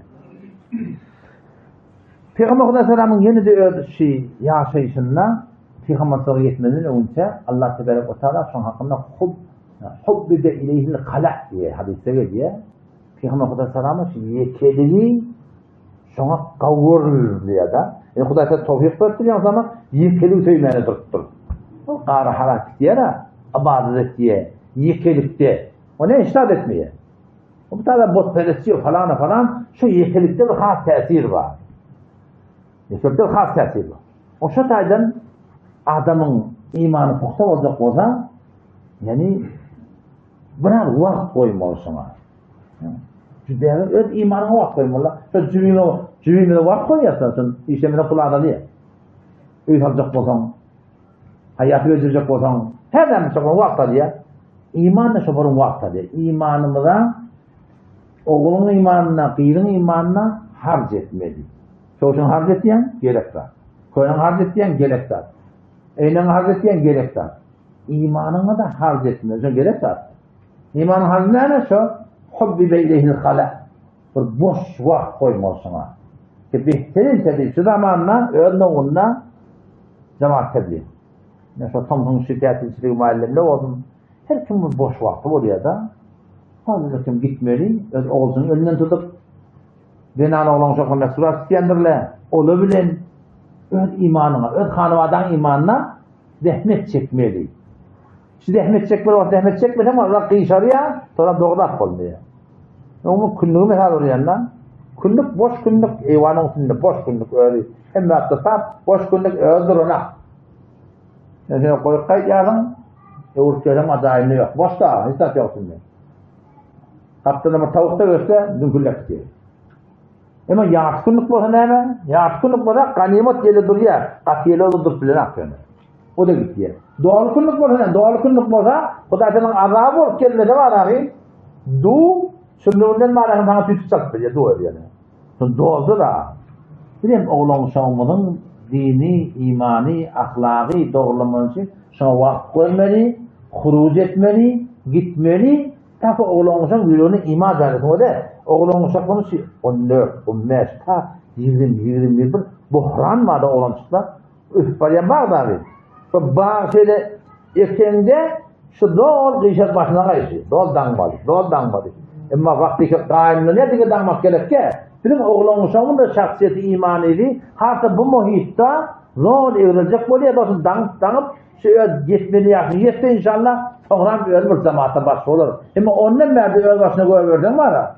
Peygamber Huda Teala'nın yeni de şey yaşayışında Peygamber sonra yetmeden önce Allah Teala son hakkında hubbi de ileyhil halak diye hadiste geliyor. Peygamber Huda Teala'nın yekeliği şuna kavurur diye da. Huda Teala tevfik verdiği zaman yekeliği söylemeye durdur. O qara harak diye de abadet diye yekelikte. O ne iştahat etmeye. O bir tane botperestiyor falan şu yekelikte bir has tesir var. Yekelikte bir has tesir var. O şu taydan adamın imanı puxta olacak olsa yani buna vakt koymalısın. Cüdeyene öz imanına vakt koymalı. Sen cüvimine vakt koyarsan sen işlemine kulağına diye. Öyle alacak olsan, hayatı öldürecek olsan, her zaman çoğun vakt diye. İmanla çoğun vakt diye. İmanımıza, oğlunun imanına, kıyırın imanına harc etmeli. Çoğun harc ettiyen gerek var. Koyun harc ettiyen gerek var. Eynen harc ettiyen gerek var. İmanına da harc etmeli. Gerek var. İmanın harcı ne şu? Hubbi beylehil halak. Bir boş vakt koymalısın. Ki behterin tabi şu zamanla önüne cemaat tebliğ. Mesela Tom'un şirketi muallimle oldum. Her kimin boş vakti oluyor da fazla kim gitmeli, oğlunun önünden tutup denana olan çok mesulat isteyendirle olabilen öz imanına, öz hanıvadan imanına zahmet çekmeli. Şu zahmet çekmeli ama Allah kıyışarıya sonra doğrudak olmuyor. Onun kunluğu mesela oraya kunluk boş kunluk eyvanın üstünde boş kunluk öyle. Hem de hatta boş kunluk öldür ona. Yani koy kayıt yarın Urçe'den adayını yok. Boşta, hiç yok şimdi. Kaptanıma tavukta göster, dünküllek diyor. Ama yaşkınlık olsa ne mi? Yaşkınlık olsa ganimet yeri duruyor. Katiyeli olur bilen akıyorlar. O da gitti. Doğal kınlık olsa ne? Doğal kınlık olsa Hudaya'nın azabı olup gelmedi var abi. Sünnünden mağarasını bana tütü saklayacak. Doğru yani. Doğaldı da. Bileyim oğlan şahımızın dini, imani, ahlaki doğrulaması için şuna vakit koymeli, huruc etmeli, gitmeli. Tabi oğlanmışın yüreğini ima dairesi o da. Oğlanmışın konusu 14, 15, 20, buhran var da oğlanmışlar. Üf, var ya var da abi. Bazı şeyde erkeğinde Şu dol kıyşet başına kayışı. Dol dağmadı. Ama vakti kaimli ne diye dağmak gerek ki? Bizim oğlanmışamın da şahsiyeti imanevi. Hatta bu muhitta rol evrilecek böyle dostum dağıp yetmeli yakın. Yetse inşallah sonra bir zamanda başı olur. Ama ondan beri öl başına koyuverden var ha.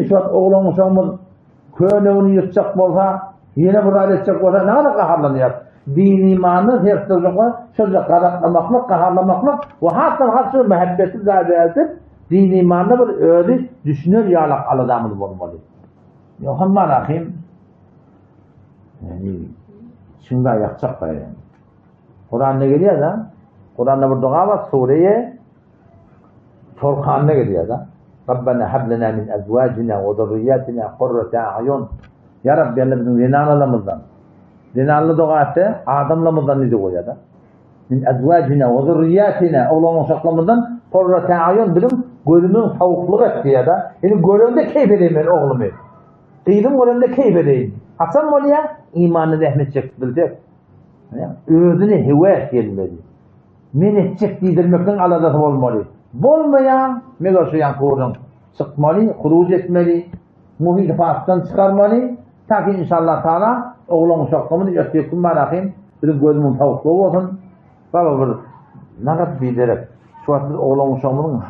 Şu an oğlanmışamın köyünü yutacak olsa, yine burada edecek olsa ne kadar kaharlanıyor? Din imanı her türlü sözle karaklamakla, kaharlamakla ve hatta mehabbeti zâdeyetip din imanı bir öyle düşünür yalak aladamız olmalı. Yohanma Rahim yani şimdi ayakçak da yani. Kur'an'da geliyor da Kur'an'da bir dua var Suriye Furkan'da geliyor da Rabbena hablena min ezvacina ve zurriyatina qurrata a'yun. Ya Rabbi bizim zinanlarımızdan zinanlı duası adamlarımızdan ne diyor da? Min ezvacina ve zurriyatina oğlan uşaklarımızdan qurrata a'yun bilim gözümün savukluğu etti ya da. Yani gözümde keyif edeyim ben oğlumu. Kıydım gözümde keyif edeyim. Hasan mı ya? İmanı rahmet çekti bilecek. Özünü hüvet gelmedi. Men etcek diydirmekten aladası olmalı. Bolmaya megaşuyan kurun sıkmalı, huruc etmeli, muhit fasıktan çıkarmalı. Ta ki inşallah Teala oğlan uşaklığımın yatıyıkın bırakayım. Bir gözümün tavukluğu olsun. Baba bir nakat bildirek. Şu an oğlan uşaklığımın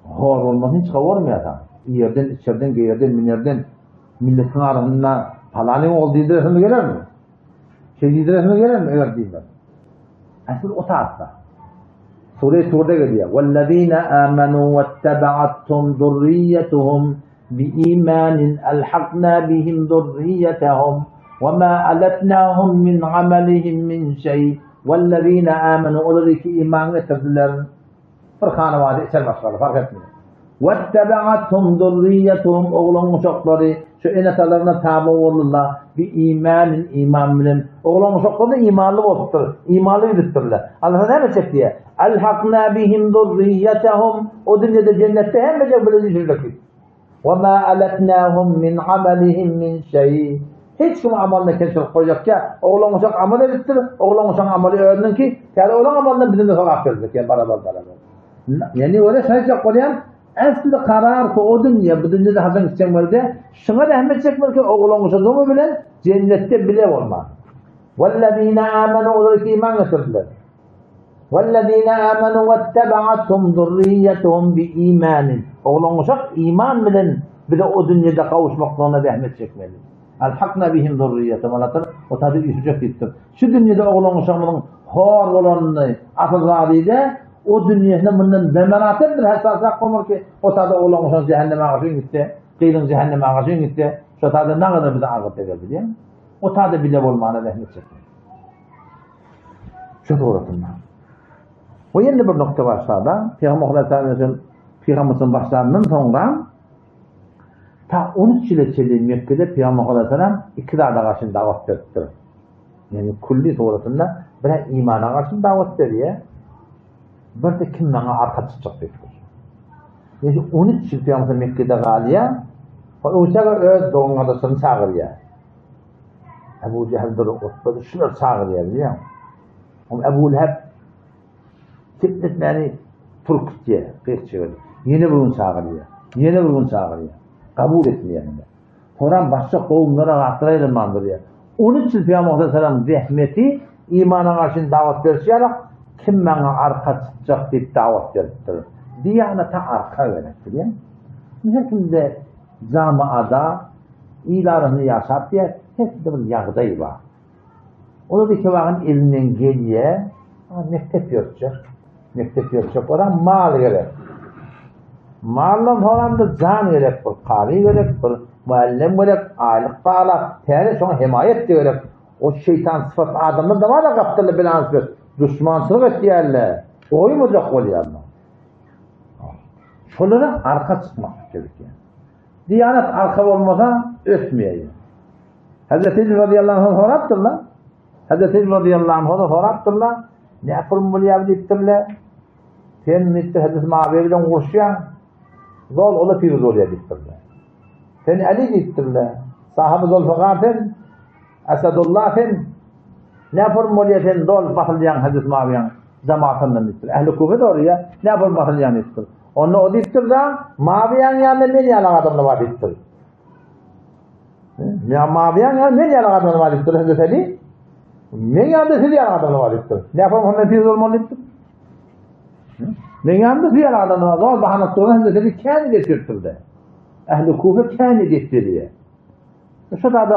hor olmasını hiç kavurmuyor da. Yerden, içeriden, geyerden, minerden milletin arasında falanın olduğu didiresini gelir mi? Didiresini gelir mi? Evet değil mi? Asıl o tarzda. Sure-i Tur'da geliyor. وَالَّذ۪ينَ آمَنُوا وَاتَّبَعَتْهُمْ ذُرِّيَّتُهُمْ بِإِيمَانٍ أَلْحَقْنَا بِهِمْ ذُرِّيَّتَهُمْ وَمَا أَلَتْنَاهُمْ مِنْ عَمَلِهِمْ مِنْ شَيْءٍ وَالَّذ۪ينَ آمَنُوا Oları ki iman getirdiler. Fırkanı vardı, eser başkaları fark etmiyor. وَاتَّبَعَتْهُمْ ذُرِّيَّتُهُمْ Oğlan uşakları şu enetalarına tabi olurlar. Bir iman bilen. Oğlan uşakları da imanlı olurlar. İmanlı yürüttürler. Allah'a ne yapacak diye? اَلْحَقْنَا بِهِمْ ذُرِّيَّتَهُمْ O dünyada cennette hem de böyle düşünürler. وَمَا أَلَتْنَاهُمْ مِنْ عَمَلِهِمْ مِنْ شَيْءٍ Hiç kim amalına kendisi koyacak ya. Oğlan uşak amel edittir. Oğlan uşak ameli öğrendin ki yani oğlan amalından bizim de sonra affedecek. Yani beraber. Yani öyle sayacak koyan aslında karar ko o dünya bu dünyada hazır gidecek böyle şuna rahmet çekmek ki oğlan uşağımı bilen cennette bile olmaz. وَالَّذ۪ينَ آمَنُوا Oları ki iman getirdiler. وَالَّذ۪ينَ آمَنُوا وَاتَّبَعَتْهُمْ ذُرِّيَّتُهُمْ بِإِيمَانٍ Oğlan uşak iman bilen bile o dünyada kavuşmaklarına rahmet çekmeli. Alhakna bihim zurriyetem Allah'tan o tadı işecek gittir. Şu dünyada oğlan uşağımın hor olanını atızadıydı. O dünyada bundan demeratırdır. Hesasına konur ki o tadı oğlan uşağın cehenneme ağaçın gitti. Kıylın cehenneme ağaçın gitti. Şu tadı ne kadar bize ağıt eder biliyor musun? O tadı bile olmağına rahmet çekmeli. Şu doğrusunda. O yeni bir nokta var sağda. Peygamberimizin başlarının sonra ta 13 yıl içinde Mekke'de Peygamber Aleyhisselam iktidara karşı davet etti. Yani kulli doğrusunda bana imana karşı davet ediyor. Bir de kim bana arka çıkacak dedi. Yani 13 yıl Peygamber Mekke'de kalıyor. O yüzden öz doğum adasını çağırıyor. Ebu Cehil'dir o şunlar çağırıyor biliyor musun? Ama Ebu Leheb fitnet yani Türk diye geçiyor. Yeni bir gün çağırıyor. Kabul etmiyor yani. Sonra başka kavimlere rahatlayla mandırıyor. Onun için Peygamber Aleyhisselam zahmeti imana karşı davet verişerek kim bana arka çıkacak diye davet verir. Diyanete arka yönetiyor. Nihayetinde camiada ilarını yaşat diye hepsi bir yağdayı var. O da ki vakın elinden geliyor, mektep yapacak. Oradan mal gerek. Malın falan da can gerek, bir kari gerek, bir muallim gerek, aylık bağla, teri sonra himayet de gerek. O şeytan sıfat adamın da var da kaptırlı bilans ver. Düşmansızlık et diyerler. Oymayacak oluyor Allah. Şunlara arka çıkmak gerekiyor. Diyanet arka olmasa ötmeyeyim. Hazreti Ali radıyallahu anh horattırlar. Hazreti Ali radıyallahu anh horattırlar. Ne yapalım bunu yaptırlar? Sen neyse Hazreti Ma'aviye'den konuşuyor. Zol ola Firuz oluyor dittirler. Sen Ali dittirler. Sahabı Zulfikat'ın, Esadullah sen ne yapalım oluyor sen zol bakılyan Hazreti Ma'aviye'den. Zamanından ittir. Ehli Kufe de oraya ne yapılmasın yani ittir. Onu o dittir da Maviyan yanında ne yalan adamla var ittir. Ya Maviyan yanında ne yalan adamla var ittir. Hazreti Ali ne yanında siz yalan adamla var ittir. Ne yapalım onun netice olmalı ittir. Ne yanında siz yalan adamla var. Zor bahane sonra Hazreti Ali kendi getirtirdi. Ehli Kufe kendi getiriyor. Şu da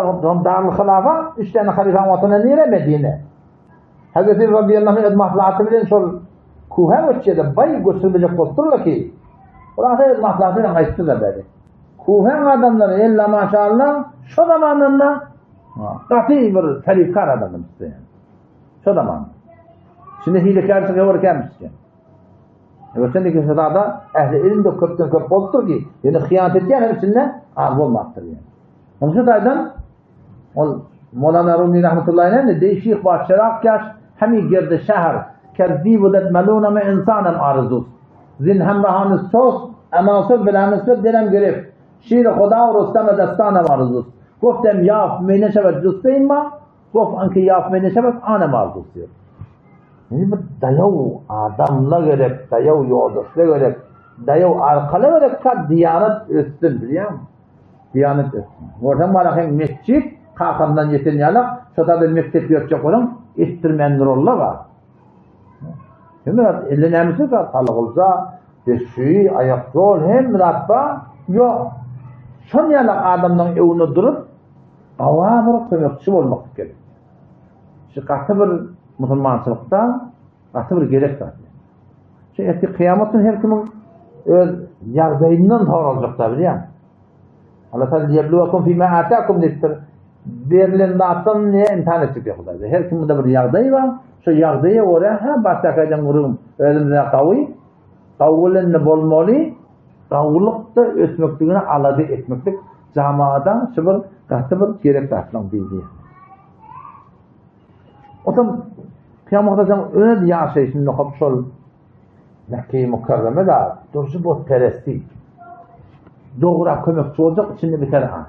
Darül Hilafa 3 tane halife vatana nere Medine. Hazreti radıyallahu anh maslahatı bilen şol Kuhe veçede bay göstermeyecek posturla ki orada maslahatıyla kaçtılar böyle. Kuhe adamları illa maşallah şu zamanında katı bir tarifkar adamın işte yani. Şu zaman. Şimdi hilekarı çıkıyorken işte. Ötendeki sırada ehli ilim de köpten köp oldur ki yani hıyanet etken hepsine ağır olmaktır yani. Onun için aydan Mevlana Rumi rahmetullahi aleyh değişik var şerak yaş hemi girdi şehir kerdi budet meluna me insanım arzus zin hemrahanı sos anasır bilanısır dilem girip şiir Khuda ve Rustam destanım arzus goftem yaf meyne şevet cüsteyin ma gof anki yaf meyne şevet anam arzus diyor. Yani bu dayav adamla gerek, dayav yoldaşla gerek, dayav arkalı gerek ka diyanet üstün biliyor musun? Diyanet üstün. Oradan bana hem mescit kalkandan yetin yalak, şurada mektep yapacak olan istirmen rolla var. Şimdi eline misin ki sağlık olsa, beşiği, ayakta ol, hem ratba, yok. Son yalak adamdan evine durup, avamı kömekçi olmak gerek. Şu katı bir Müslümançılıkta, katı bir gerek var. Şu kıyametin her kimin yardayından doğru olacak da biliyor musun? Allah Teala yebluvakum fîmâ âtâkum dettir. Verilen dağıttan ne imtihan ettik ya Hudayda. Her kimde bir yağdayı var. Şu yağdayı oraya baştakaydan vururum. Özümüzde kavi. Kavulun bolmalı. Kavuluk da ötmekliğine aladı etmeklik. Camaada sıfır katı bir gerek dağıtlan bildiği. O zaman kıyamakta zaman öyle yaşayışın nokap şol Mekke-i Mukarreme da doğrusu bu teresti. Doğru kömekçi olacak içinde biter ha.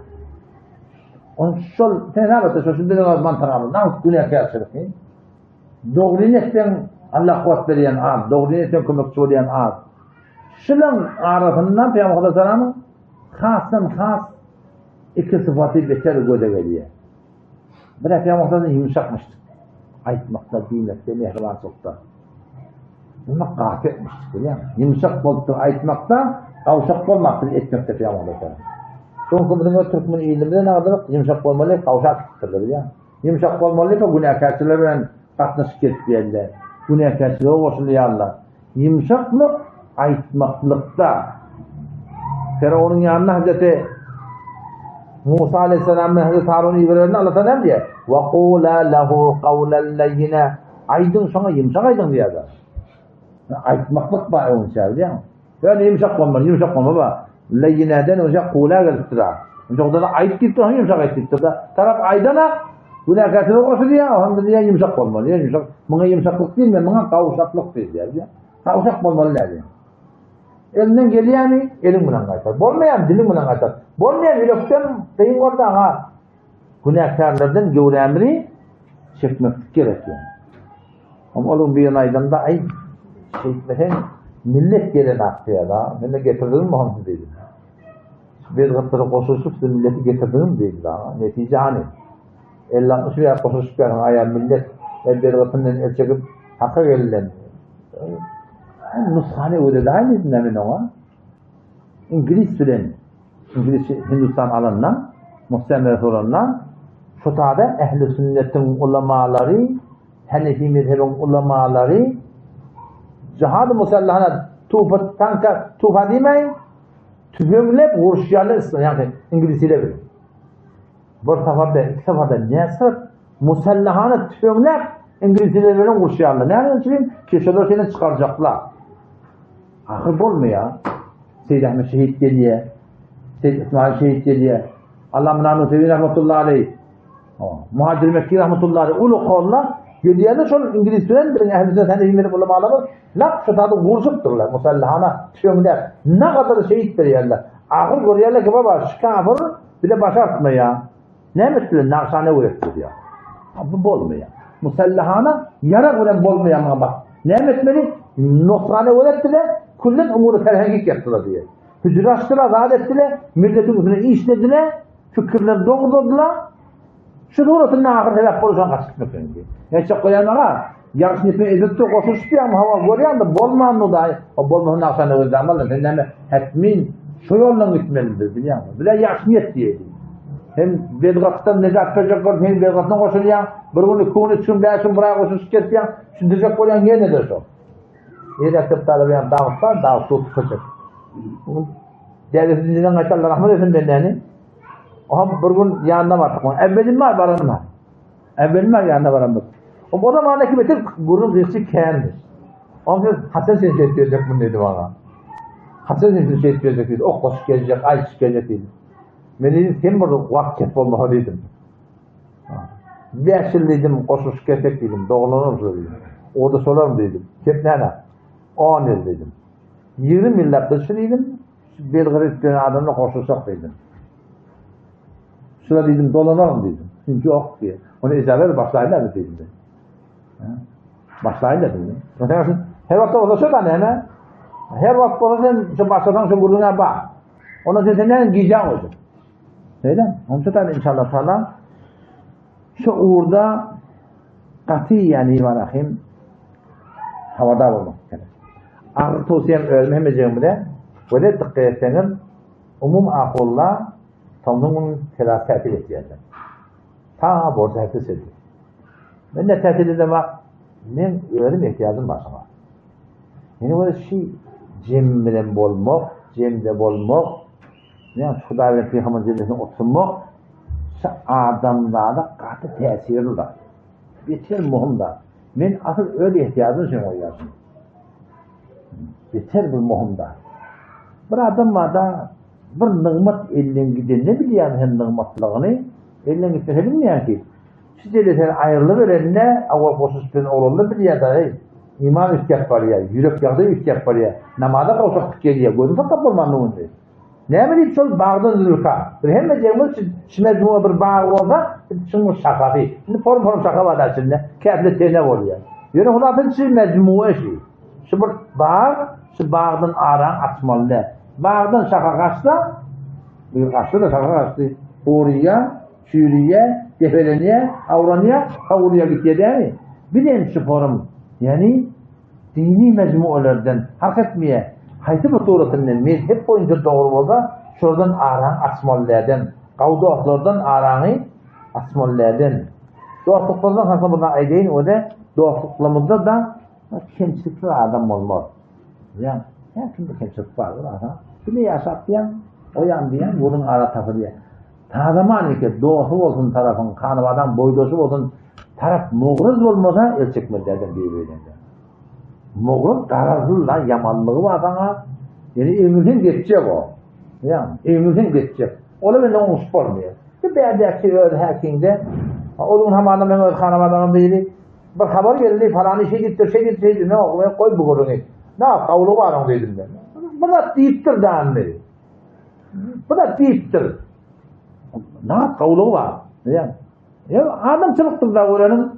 On şol tenabete şu şimdi de mantar alın. Nam dünya kıyasırık. Doğru niyetten Allah kuvvet veren az. Doğru niyetten kömekçi olan az. Şunun arasından Peygamber Aleyhisselam'ın has iki sıfatı beter göze geliyor. Bir de Peygamber Aleyhisselam yumuşakmıştı. Aytmakta, bilmekte, mehribansızlıkta. Bunu kahve etmiştik biliyor musun? Yumuşak oldu aytmakta, kavşak olmaktır etmekte Peygamber Aleyhisselam. Çünkü bizim Türkmen ilimde ne kadar yumuşak olmalı, kavşak tutarlar biliyor musun? Yumuşak olmalı ki günahkarçılarla katlaşık ettiğinde, günahkarçılara koşuluyorlar. Yumuşaklık aytmaklıkta. Firavun'un yanına Hazreti Musa Aleyhisselam'ın Hazreti Harun'u ibrahim'den Allah'tan ne diye? وَقُولَا لَهُ قَوْلًا لَيِّنَا Aydın sana yumuşak aydın diye de. Aytmaklık var onun şey biliyor musun? Yani yumuşak olmalı var. Leyyine'den önce kula geliptir ha. Önce orada da ayıt gitti, yumuşak ayıt gitti. Taraf aydana, günah karşılığı koşu diye, o diye yumuşak olmalı. Yumuşak, buna yumuşaklık değil mi? Buna kavuşaklık değil diye. Kavuşak olmalı diye. Elinden geliyor mi? Elin buna kaytar. Bolmayan dilin buna kaytar. Bolmayan yürüyüşten deyin orada ha. Günahkarlardan gövre emri çekmek gerekiyor. Ama onun bir yanaydan da ay şeytmeden millet gelen aktıya da millet getirdiğim muhammad değil. Bir gıttırı koşuşup milleti getirdiğim değil daha. Netice hani 50-60 veya koşuşup yani ayar millet bir gıttırından el çekip hakka gelilen. Nushane öyle daha ne dinlemin ona? İngiliz Hindistan alanından Müslüman olanlar şu taada ehl-i sünnetin ulemaları Hanefi mezhebin ulemaları cihad-ı musallahına tufa demeyin tüfeğimle vuruşlarla yani İngilizceyle bilir. Bir seferde, iki seferde nesir musallahına tüfeğimle İngilizceyle bilir vuruşlarla. Ne anlayacağım? Köşeler seni çıkaracaklar. Ahir olmuyor. Seyyid Ahmet şehit geliyor. Seyyid İsmail şehit geliyor. Allah'ın namı Seyyid rahmetullahi aleyh. Muhacir Mekki rahmetullahi aleyh. Ulu kollar geliyorlar şu İngilizce'den bir ehl-i sünnet hemşire ulemaları laf şu tadı vuruşupturlar musallahana tüfeğimler. Ne kadar şehit veriyorlar. Ahir görüyorlar ki baba şu kafir bir de baş atmıyor. Ne mesela nakşane ürettir ya. Bu olmuyor. Musallahana yara gören olmuyor ama bak. Ne etmeli? Noksanı öğrettiler, kullen umuru ferhengik yaptılar diye. Hücre açtılar, rahat ettiler, milletin üzerine işlediler, fikirler doğruladılar. Şu doğrusunda ahir helak olacağını kaçıklık diye. Yani çok koyanlara, yarışın ismi edildi, koşuş diye ama hava görüyor da bolmanın o da, o bolmanın aksanı özdamalı. Senden hetmin şu yoldan gitmelidir biliyor musun? Bile yaşniyet diyeydi. Hem Belgrad'dan Necat Peçakor, hem Belgrad'dan koşulayan, bir gün iki gün üçün değişim buraya koşuş kettiyen, şu dizek koyan yer nedir o? Yedek tıptalı bir dağıt var, dağıt tutup kaçır. Devletinden kaçarlar, rahmet etsin benden. O bir gün yanında var. Evvelim var, baranım var. Evvelim var, yanında varan var. O zamandaki betir, gurur birisi kendir. Ama Hasan seni şey etmeyecek bunu dedi bana. Hasan seni şey etmeyecek dedi. O koşuk gelecek, ay gelecek dedi. Ben dedim, sen burada vakit olmalı dedim. 5 yıl dedim, koşuş gelecek dedim, doğulanır dedim. O da sorarım dedim. Kepnene, 10 yıl dedim. 20 millet dışı dedim, Belgrad'dan adamla koşuşsak dedim. Şurada dedim, dolanalım dedim. Çünkü yok diye. Onu icabet başlayla dedim. Başlayla dedim. Her vakit olsa da ne? Her vakit olsa başladan şu gururuna bak. Onun için senden giyeceğim olacak. Neden? Onun için inşallah falan şu uğurda katiyen iman ahim havada olmak gerek. Ağır tavsiyem ölmemeyeceğim de böyle dikkat etseniz umum akılla toplumun felaketi bekleyeceğim. Ta borca hepsi ediyor. Ben de tehdit edemem. Ben ölüm ihtiyacım var sana. Yani böyle şey cemden bolmak, cemde bolmak, yani Xuda ve Peygamber cemdesine oturmak, şu adamlarda katı tesiri var. Beter muhim da. Ben asıl öyle ihtiyacım için oynarsın. Beter bir muhim da. Bir adam var da bir nimet elden gidiyor. Ne biliyor hem nimetlığını? Elden gitmese bilmiyor ki. Siz elden ayrılıp verenle avval boşuştuğun oğlunu biliyor da. İman ihtiyaç var ya, yürek yağda ihtiyaç var ya. Namada kalsak geliyor. Gözüm fakat olmanın önce. Ne bileyim şöyle bağdan zülka. Hem de cemil şimdi bir bağ olsa şimdi şakası. Şimdi form şaka var aslında. Kâfle tene oluyor. Yani onların için mecmua şey. Şu bir bağ, şu bağdan aran açmalı. Bağdan şaka kaçta, bir kaçta da şaka kaçtı. Oraya, Suriye, Defeleniye, Avraniye, Kavurlu'ya gidiyor değil mi? Bir de şu form. Yani dini mecmualardan hak etmeye haydi bir doğrultudan mezhep boyunca doğru olsa şuradan aran açmalılardan, kavdoklardan aranı açmalılardan. Doğrultuklardan hakkında buradan aydeyin o da doğrultuklarımızda da kemçilikli adam olmaz. Yani şimdi kemçilik var. Şimdi yaşat diyen, oyan diyen, bunun ara tarafı diye. Tanıman ki doğru olsun tarafın, kanıvadan boydosu olsun taraf muğruz olmasa el çekmezlerden bir böylece. Muğruz tarazılla yamanlığı var sana. Yani ömürden geçecek o. Yani ömürden geçecek. Ola bende onu spormuyor. Bir berdeki öyle herkinde. Onun hamanı ben öyle kanıvadan değil. Bir haber geldi falan işe gitti ne okumaya koy bu görünü. Ne yap kavlu var onu dedim ben. Bu da deyiptir de anne. Bu da deyiptir. Ne yap kavlu var. Yani. Ya adamçılıktır da öğrenin.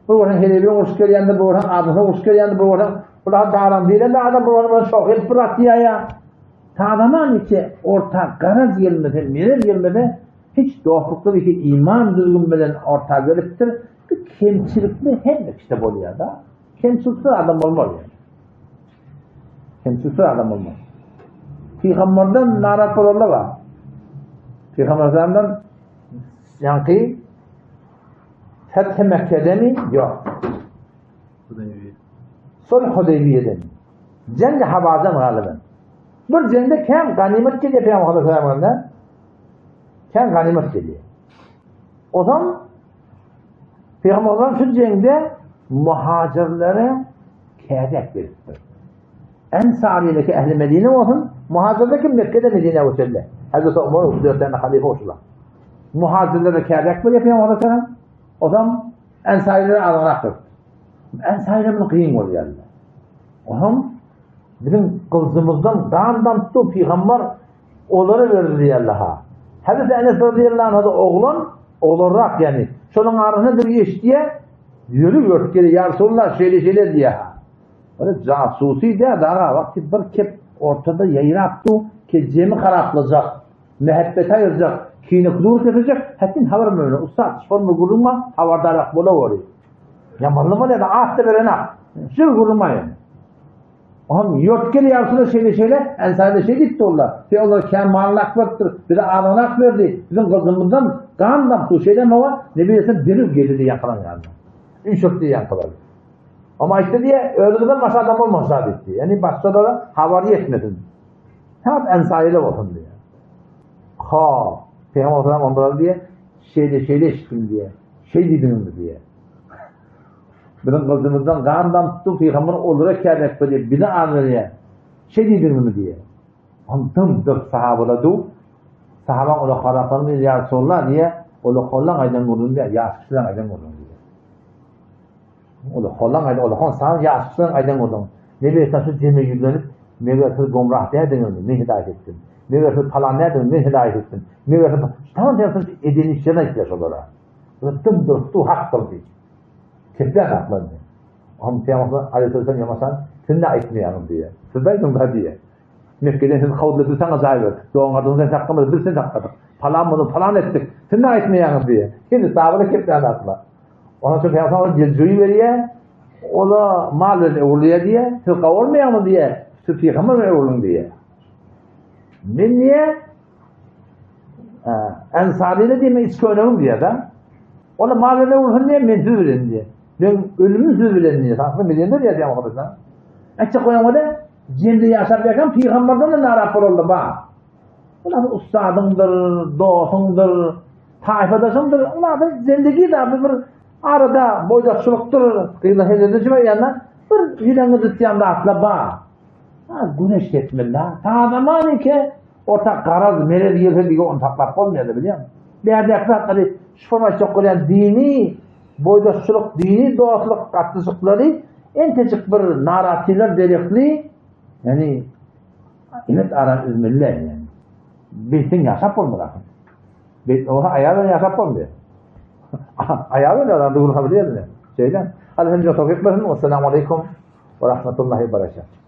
Bu öğren helebi hoş gelende bu öğren adamı hoş gelende bu öğren. Bu da dağılan değil de adam bu öğren çok el bıraktı ya. Tamamen ki ortak garaz gelmeden, neler gelmeden hiç doğruluklu bir şey iman düzgünmeden ortak geliptir. Bir kemçilikli hem de işte oluyor da. Kemçilikli adam olmalı yani. Kemçilikli adam olmalı. Peygamberden narat olanlar var. Peygamberden yankı Feth Mekke'de mi? Yok. Sulh Hudeybiye'de mi? Cengi Habaz'dan galiben. Bir cengde kem ganimet geliyor Peygamber Efendimiz'den. Kem ganimet geliyor. O zaman Peygamber'den şu cengde muhacirlere kâdek verirdi. Ensari'deki Ehl-i Medine olsun, muhacir'deki Mekke'de Medine olsun. Hazreti Ömer 4 tane halife olsunlar. Muhacirlere kâdek veriyor Peygamber Efendimiz. O zaman Ensari'lere alacaktır. Ensari'lerin kıyım oluyor. O zaman bizim kızımızdan dağından tutup Peygamber onları verdi Allah'a. Hazreti Enes radıyallahu anh'a oğlan olarak yani. Şunun arasında bir iş diye yürü örtkeli ya Resulullah şöyle diye. Öyle casusi de daha vakti bir kep ortada yayınlattı ki cemi karaplayacak, mehabbet ayıracak, kini dur edecek, hatin haber böyle ustad formu gurulma havardarak bolavori. Ya malama da ahte verena. Sür gurulmayın. Oğlum yotkeli yarsıda şeyle ensayda şey gitti onlar. Onlar kemalak vardır. Bir de ananak verdi. Bizim kızımızdan kandan bu şeyden hava ne bilirsin dönüp geldi yakılan yani. Üşüktü yakılan. Ama işte diye öldürden başka adam olmasa bitti. Yani başkaları havari etmesin. Hep ensayla olsun diye. Peygamber Aleyhisselam onlara diye şeyle işittim diye. Şey dedim diye. Bizim kızımızdan kandan tuttu Peygamber olarak gelmek diye. Bir de anlıyor. Şey dedim diye. Ondan dört sahabaladı. Sahaban ola karaklarını ya Resulullah diye. Ola kollan aydan vurdun diye. Yaşlıdan aydan vurdun diye. Ola kollan aydan, ola kollan sana yaşlıdan aydan vurdun. Ne bilirsen şu cemre yüzlenip mevlasını gomrah derdin ne hidayet ettin. Mevlasını falan derdin ne hidayet ettin. Mevlasını tamam dersin edin işlerine ihtiyaç olarak. Rıttım dostu hak kıldı. Kepler aklandı. Ama Peygamber Aleyhisselam yamasan sen de etmeyelim diye. Siz de da diye. Mekke'den siz kavdladı sana zahir. Doğan adınızdan saklamada bir sen sakladık. Falan bunu falan ettik. Sen de etmeyelim diye. Şimdi sahabada kepler akla. Ona çok Peygamber cezüyü veriyor. O da mal oluyor diye. Siz kavurmayalım diye. Siz Peygamber olun diye. Ne niye? Ensariyle diye hiç söylemem diye da. Ona mal olun diye menzil verin diye. Ben ölümün söz bilen diye. Aslında milyonlar ya diye arkadaşlar. Açık koyamadı. Cemde yaşap yakan Peygamberden de narap oldu bak. Ulan ustadındır, dostundur, tayfadasındır. Ulan da zendegi de bir arada boydaşçılıktır. Kıyla hezedeci ve yanına bir yülengi zıtyanda atla bak. Güneş geçmeli. Ta zamanı ki ortak karaz meler yıldır diye onu taklap olmuyordu biliyor musun? Bir yerde yaklaşıkları şu forma çok koyan dini boydaşçılık, dini doğasılık katlısıkları en teşik bir naratiler delikli yani inet aran üzmeliler yani. Beytin yaşap olmuyor. Oha ayağı yaşap olmuyor. Ayağı öyle adam doğru biliyor musun? Şeyden. Alhamdülillah tevfik versin. Vesselamu aleyküm ve rahmetullahi ve berekatuhu.